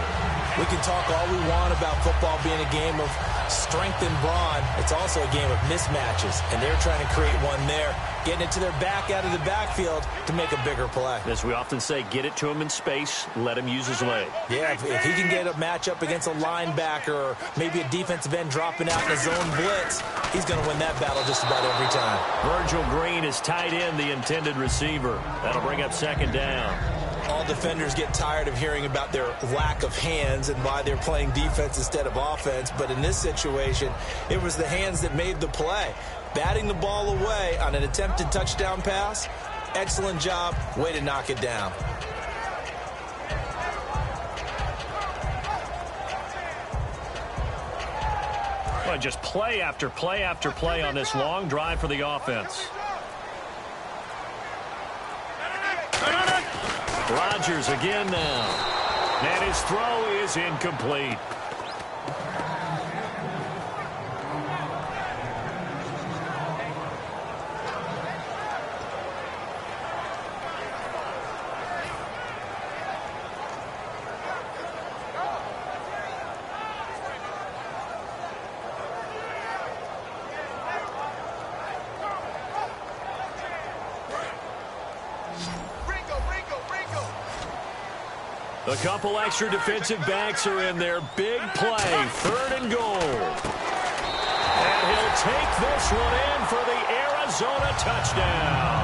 We can talk all we want about football being a game of strength and brawn. It's also a game of mismatches, and they're trying to create one there, getting it to their back out of the backfield to make a bigger play. As we often say, get it to him in space, let him use his leg. Yeah, if he can get a matchup against a linebacker or maybe a defensive end dropping out in a zone blitz, he's going to win that battle just about every time. Virgil Green is tight end, the intended receiver. That'll bring up second down. All defenders get tired of hearing about their lack of hands and why they're playing defense instead of offense. But in this situation, it was the hands that made the play. Batting the ball away on an attempted touchdown pass, excellent job. Way to knock it down. Well, just play after play after play on this long drive for the offense. Rodgers again now. And his throw is incomplete. A couple extra defensive backs are in there. Big play, third and goal. And he'll take this one in for the Arizona touchdown.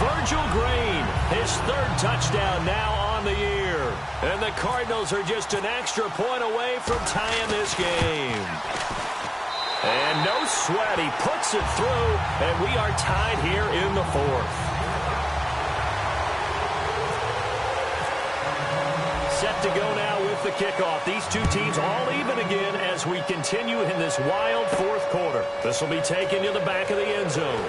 Virgil Green, his third touchdown now on the year. And the Cardinals are just an extra point away from tying this game. And no sweat, he puts it through, and we are tied here in the fourth. Set to go now with the kickoff. These two teams all even again as we continue in this wild fourth quarter. This will be taken to the back of the end zone.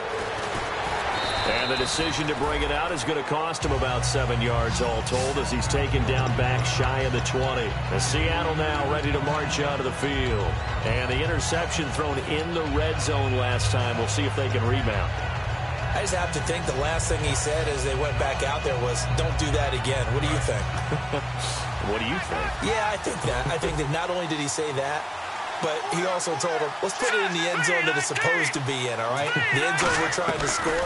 And the decision to bring it out is going to cost him about 7 yards all told as he's taken down back shy of the 20. And Seattle now ready to march out of the field. And the interception thrown in the red zone last time. We'll see if they can rebound. I just have to think the last thing he said as they went back out there was, don't do that again. What do you think? What do you think? Yeah, I think that. I think that not only did he say that, but he also told him, let's put it in the end zone that it's supposed to be in, all right? The end zone we're trying to score.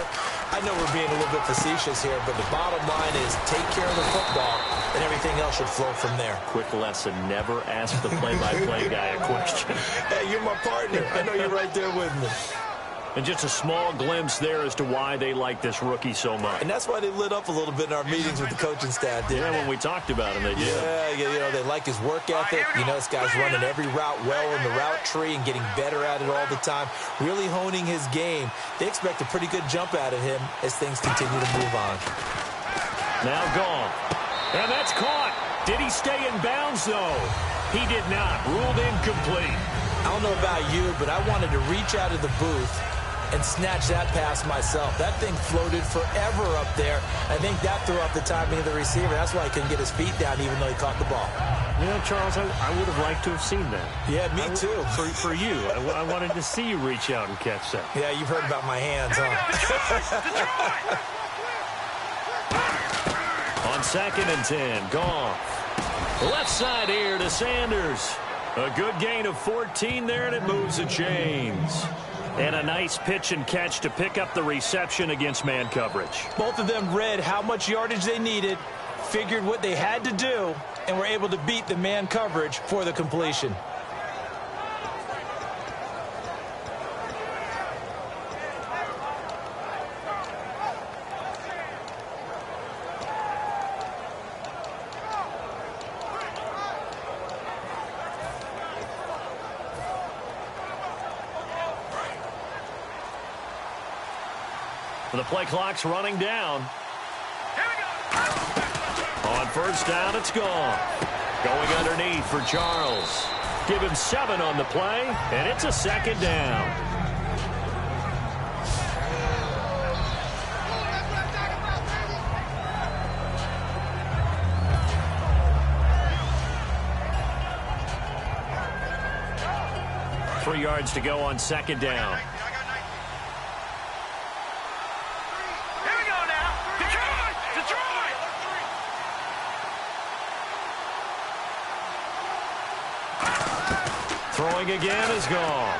I know we're being a little bit facetious here, but the bottom line is take care of the football, and everything else should flow from there. Quick lesson, never ask the play-by-play guy a question. Hey, you're my partner. I know you're right there with me. And just a small glimpse there as to why they like this rookie so much. And that's why they lit up a little bit in our meetings with the coaching staff. Yeah, when we talked about him, they did. Yeah, you know, they like his work ethic. You know, this guy's running every route well in the route tree and getting better at it all the time, really honing his game. They expect a pretty good jump out of him as things continue to move on. Now gone. And that's caught. Did he stay in bounds, though? He did not. Ruled incomplete. I don't know about you, but I wanted to reach out of the booth and snatch that pass myself. That thing floated forever up there. I think that threw off the timing of the receiver. That's why he couldn't get his feet down even though he caught the ball. You know, Charles, I would have liked to have seen that. Yeah, me too. For you. I wanted to see you reach out and catch that. Yeah, you've heard about my hands, huh? On 2nd and 10, Goff. Left side here to Sanders. A good gain of 14 there, and it moves the chains. And a nice pitch and catch to pick up the reception against man coverage. Both of them read how much yardage they needed, figured what they had to do, and were able to beat the man coverage for the completion. The play clock's running down. On first down, it's gone. Going underneath for Charles. Give him 7 on the play, and it's a second down. 3 yards to go on second down. Here we go now. Detroit! Detroit! Throwing again is gone.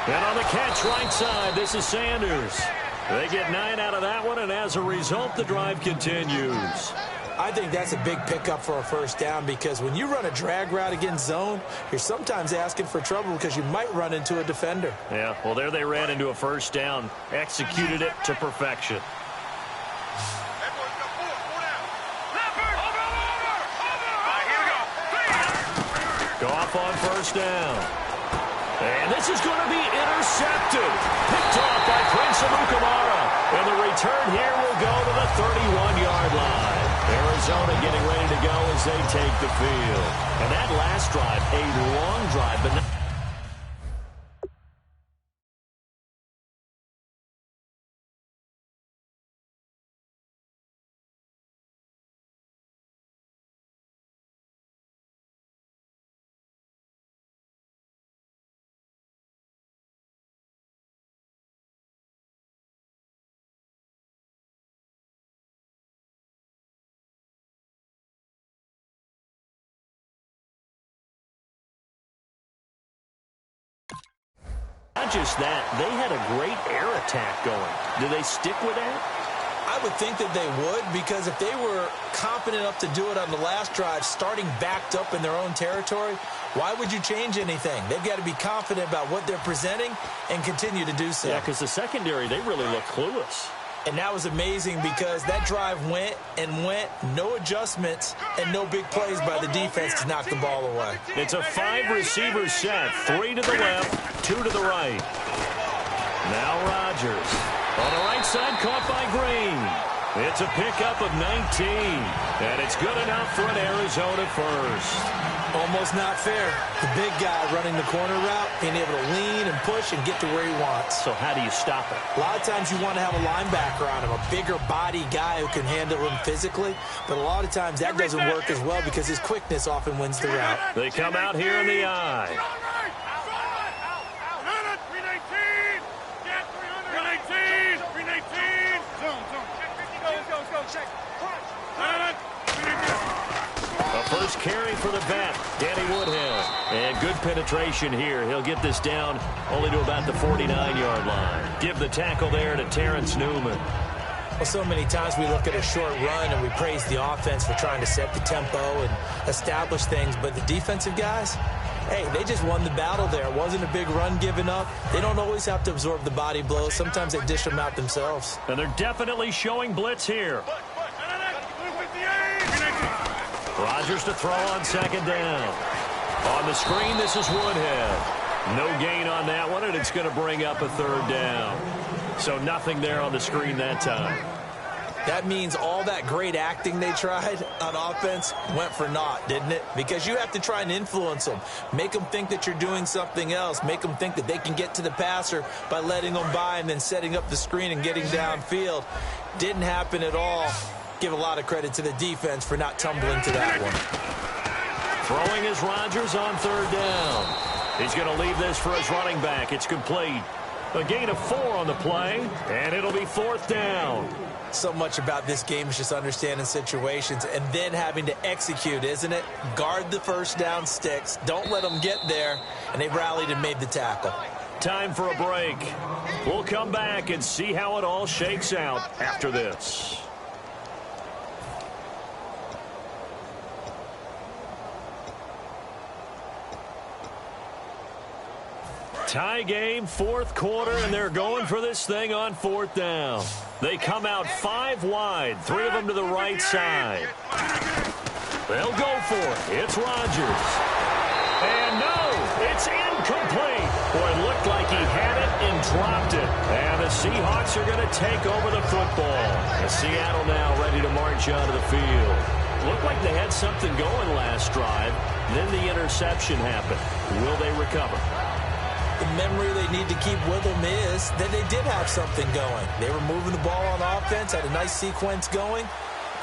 And on the catch right side, this is Sanders. They get 9 out of that one, and as a result, the drive continues. I think that's a big pickup for a first down because when you run a drag route against zone, you're sometimes asking for trouble because you might run into a defender. Yeah, well, there they ran into a first down, executed it to perfection. Go off on first down. And this is going to be intercepted. Picked off by Prince Amukamara. And the return here will go to the 31-yard line. Arizona getting ready to go as they take the field. And that last drive, a long drive, but not just that, they had a great air attack going. Do they stick with that? I would think that they would because if they were confident enough to do it on the last drive, starting backed up in their own territory, why would you change anything? They've got to be confident about what they're presenting and continue to do so. Yeah, because the secondary, they really look clueless. And that was amazing because that drive went and went, no adjustments, and no big plays by the defense to knock the ball away. It's a 5-receiver set, 3 to the left, 2 to the right. Now Rodgers. On the right side, caught by Green. It's a pickup of 19, and it's good enough for an Arizona first. Almost not fair. The big guy running the corner route, being able to lean and push and get to where he wants. So how do you stop it? A lot of times you want to have a linebacker on him, a bigger body guy who can handle him physically, but a lot of times that doesn't work as well because his quickness often wins the route. They come out here in the eye. A first carry for the vet, Danny Woodhead. And good penetration here. He'll get this down only to about the 49-yard line. Give the tackle there to Terrence Newman. Well, so many times we look at a short run and we praise the offense for trying to set the tempo and establish things, but the defensive guys, hey, they just won the battle there. It wasn't a big run given up. They don't always have to absorb the body blows. Sometimes they dish them out themselves. And they're definitely showing blitz here. Rodgers to throw on second down. On the screen, this is Woodhead. No gain on that one, and it's going to bring up a third down. So nothing there on the screen that time. That means all that great acting they tried on offense went for naught, didn't it? Because you have to try and influence them. Make them think that you're doing something else. Make them think that they can get to the passer by letting them by and then setting up the screen and getting downfield. Didn't happen at all. Give a lot of credit to the defense for not tumbling to that one. Throwing is Rodgers on third down. He's going to leave this for his running back. It's complete. A gain of 4 on the play, and it'll be fourth down. So much about this game is just understanding situations and then having to execute, isn't it? Guard the first down sticks. Don't let them get there. And they rallied and made the tackle. Time for a break. We'll come back and see how it all shakes out after this. Tie game, fourth quarter, and they're going for this thing on fourth down. They come out 5 wide, 3 of them to the right side. They'll go for it. It's Rodgers. And no, it's incomplete. Boy, it looked like he had it in dropped it. And the Seahawks are going to take over the football. And Seattle now ready to march onto the field. Looked like they had something going last drive. Then the interception happened. Will they recover? The memory they need to keep with them is that they did have something going. They were moving the ball on offense, had a nice sequence going.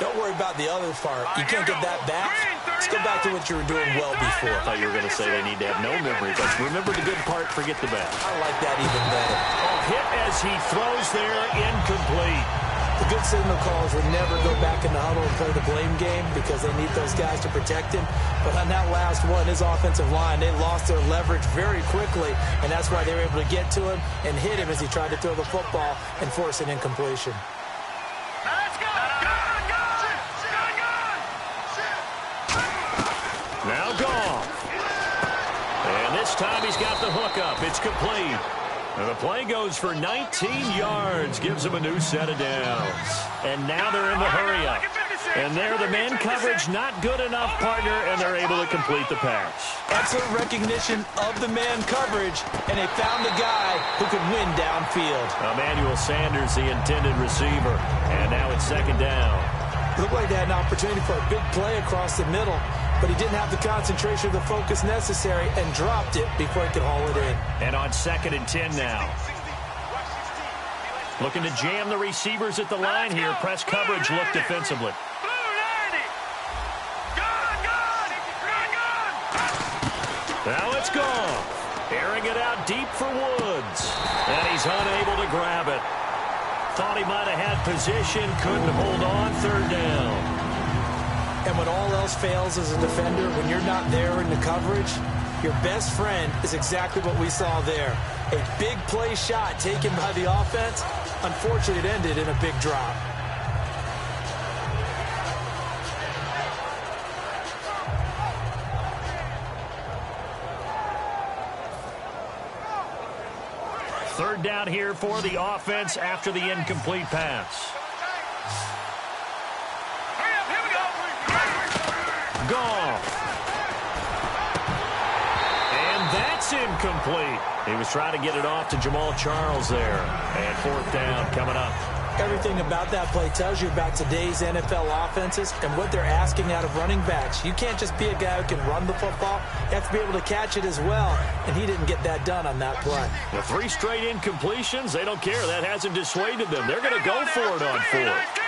Don't worry about the other part. You can't get that back. Let's go back to what you were doing well before. I thought you were going to say they need to have no memory, but remember the good part, forget the bad. I like that even better. Hit as he throws there, incomplete. The good signal callers would never go back in the huddle and play the blame game because they need those guys to protect him. But on that last one, his offensive line, they lost their leverage very quickly, and that's why they were able to get to him and hit him as he tried to throw the football and force an incompletion. Now gone. And this time he's got the hook up. It's complete. And the play goes for 19 yards. Gives him a new set of downs. And now they're in the hurry up. And there the man coverage not good enough, partner, and they're able to complete the pass. Excellent recognition of the man coverage, and they found the guy who could win downfield. Emmanuel Sanders, the intended receiver. And now it's second down. Looked like they had an opportunity for a big play across the middle, but he didn't have the concentration or the focus necessary and dropped it before he could haul it in. And on 2nd and 10 now. Looking to jam the receivers at the line here. Press coverage look defensively. Now it's gone. Airing it out deep for Woods. And he's unable to grab it. Thought he might have had position, couldn't hold on, third down. And when all else fails as a defender, when you're not there in the coverage, your best friend is exactly what we saw there. A big play shot taken by the offense. Unfortunately, it ended in a big drop. Third down here for the offense after the incomplete pass. Goff. And that's incomplete. He was trying to get it off to Jamal Charles there. And fourth down coming up. Everything about that play tells you about today's NFL offenses and what they're asking out of running backs. You can't just be a guy who can run the football. You have to be able to catch it as well, and he didn't get that done on that play. The 3 straight incompletions, they don't care. That hasn't dissuaded them. They're going to go for it on 4th.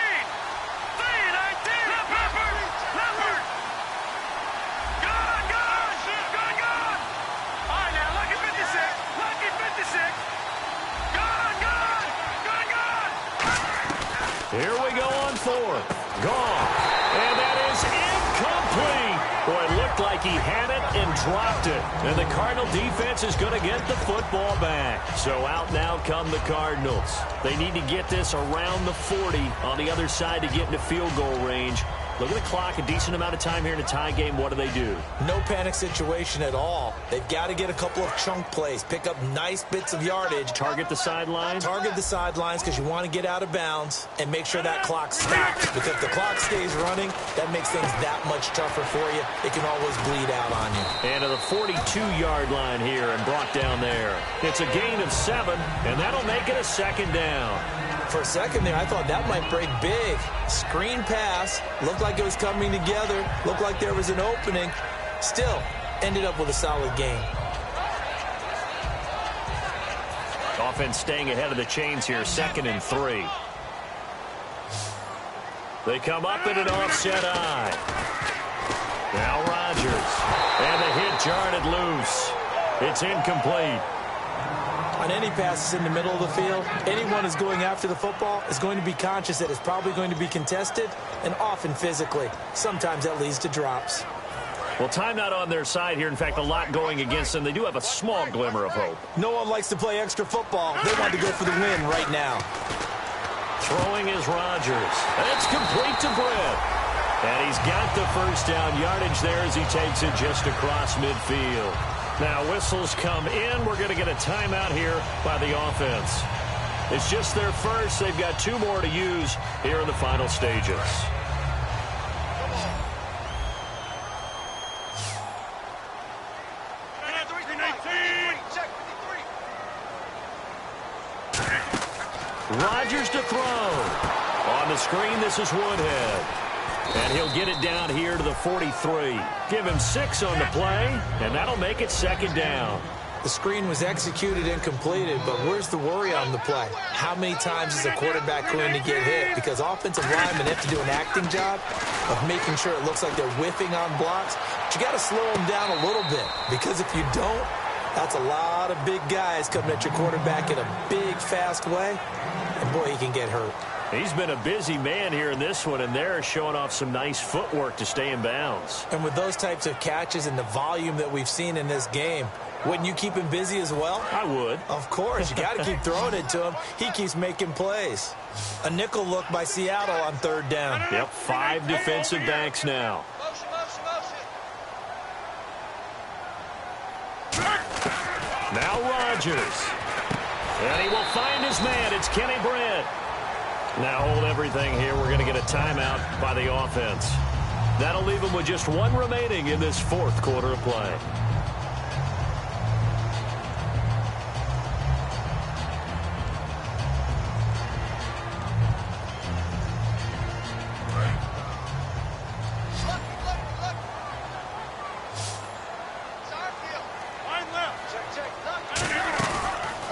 Here we go on 4th. Gone. And that is incomplete. Boy, it looked like he had it and dropped it. And the Cardinal defense is going to get the football back. So out now come the Cardinals. They need to get this around the 40 on the other side to get into field goal range. Look at the clock, a decent amount of time here in a tie game. What do? No panic situation at all. They've got to get a couple of chunk plays, pick up nice bits of yardage. Target the sidelines? Target the sidelines because you want to get out of bounds and make sure that clock stops. Because if the clock stays running, that makes things that much tougher for you. It can always bleed out on you. And to the 42-yard line here and brought down there. It's a gain of 7, and that'll make it a second down. For a second there, I thought that might break big. Screen pass. Looked like it was coming together. Looked like there was an opening. Still, ended up with a solid gain. Offense staying ahead of the chains here. 2nd and 3. They come up in an offset eye. Now Rodgers. And the hit jarred it loose. It's incomplete. On any passes in the middle of the field, anyone who's going after the football is going to be conscious that it's probably going to be contested and often physically. Sometimes that leads to drops. Well, timeout on their side here. In fact, a lot going against them. They do have a small glimmer of hope. No one likes to play extra football. They want to go for the win right now. Throwing is Rodgers. And it's complete to Britt. And he's got the first down yardage there as he takes it just across midfield. Now whistles come in. We're going to get a timeout here by the offense. It's just their first. They've got 2 more to use here in the final stages. Rodgers to throw. On the screen, this is Woodhead. And he'll get it down here to the 43. Give him 6 on the play, and that'll make it 2nd down. The screen was executed and completed, but where's the worry on the play? How many times is a quarterback going to get hit? Because offensive linemen have to do an acting job of making sure it looks like they're whiffing on blocks. But you got to slow them down a little bit, because if you don't, that's a lot of big guys coming at your quarterback in a big, fast way. And, boy, he can get hurt. He's been a busy man here in this one, and they're showing off some nice footwork to stay in bounds. And with those types of catches and the volume that we've seen in this game, wouldn't you keep him busy as well? I would. Of course. You got to keep throwing it to him. He keeps making plays. A nickel look by Seattle on 3rd down. Yep, 5 defensive backs now. Motion, motion, motion. Now Rodgers. And he will find his man. It's Kenny Britt. Now hold everything here. We're going to get a timeout by the offense. That'll leave him with just 1 remaining in this 4th quarter of play.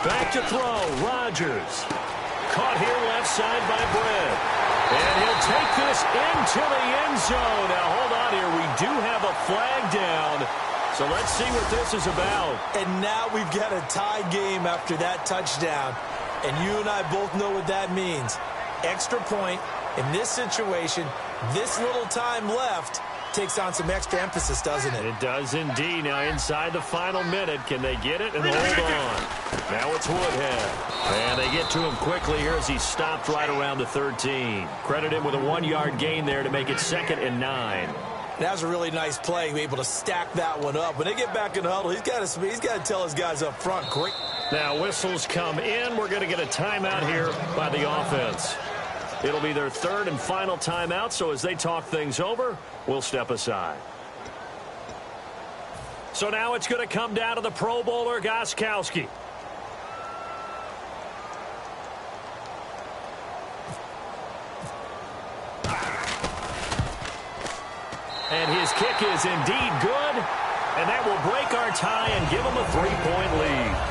Back to throw, Rodgers. Caught here left side by Britt. And he'll take this into the end zone. Now, hold on here. We do have a flag down. So let's see what this is about. And now we've got a tie game after that touchdown. And you and I both know what that means. Extra point in this situation, this little time left, takes on some extra emphasis, doesn't it? It does indeed. Now inside the final minute, can they get it and hold on? Now it's Woodhead. And they get to him quickly here as he stopped right around the 13. Credit him with a 1-yard gain there to make it 2nd and 9. That was a really nice play, be able to stack that one up. When they get back in the huddle, he's got to tell his guys up front, great. Now whistles come in. We're going to get a timeout here by the offense. It'll be their 3rd and final timeout, so as they talk things over, we'll step aside. So now it's going to come down to the Pro Bowler, Gostkowski. And his kick is indeed good, and that will break our tie and give them a 3-point lead.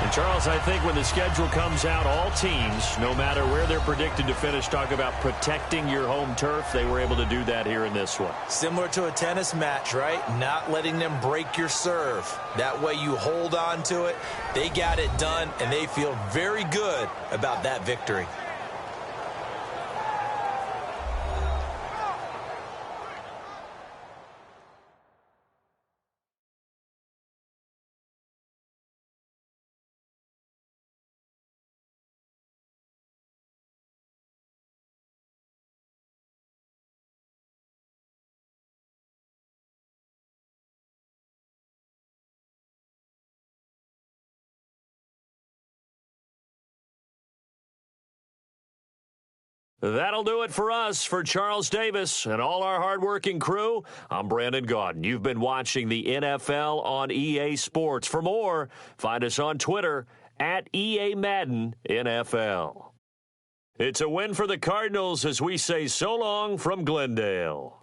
And, Charles, I think when the schedule comes out, all teams, no matter where they're predicted to finish, talk about protecting your home turf. They were able to do that here in this one. Similar to a tennis match, right? Not letting them break your serve. That way you hold on to it. They got it done, and they feel very good about that victory. That'll do it for us. For Charles Davis and all our hardworking crew, I'm Brandon Gaudin. You've been watching the NFL on EA Sports. For more, find us on Twitter at EA Madden NFL. It's a win for the Cardinals as we say so long from Glendale.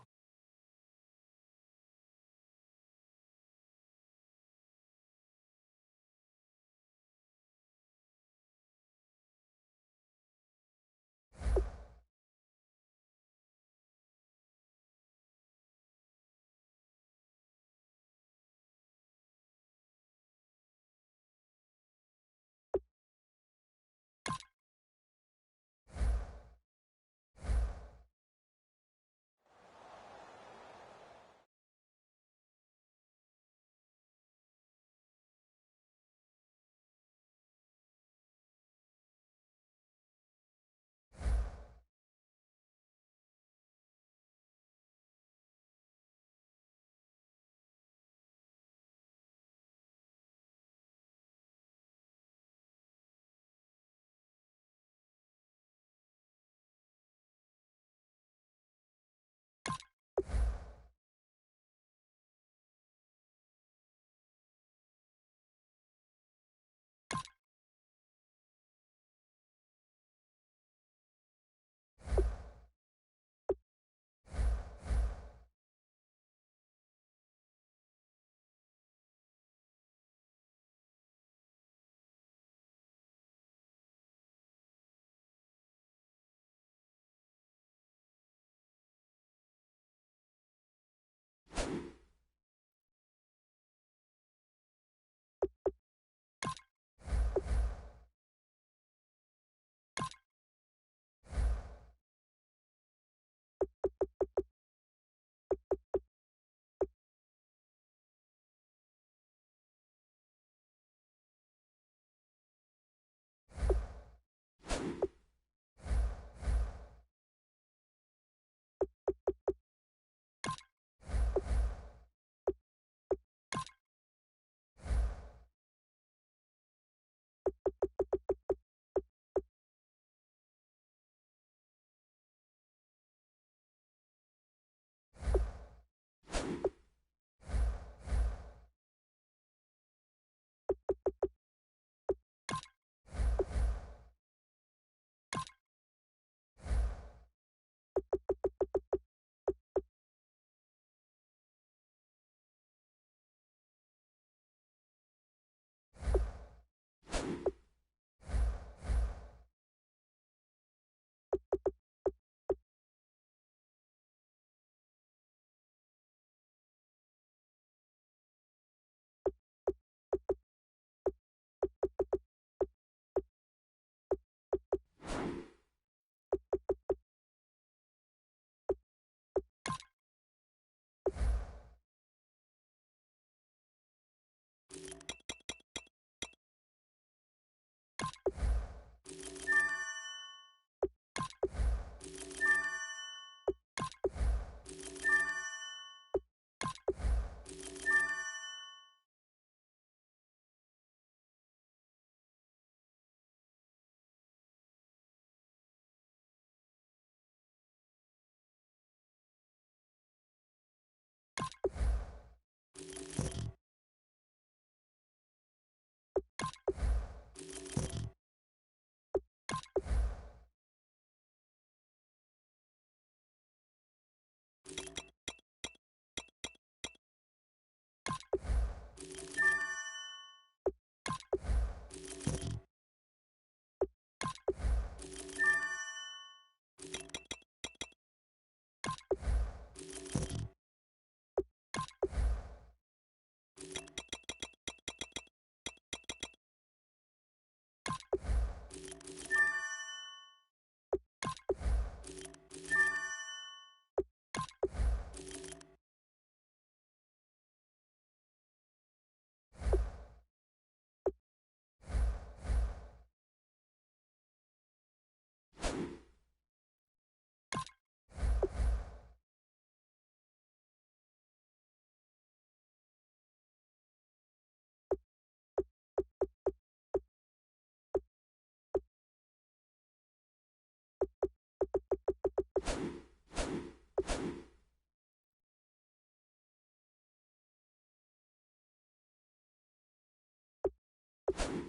it.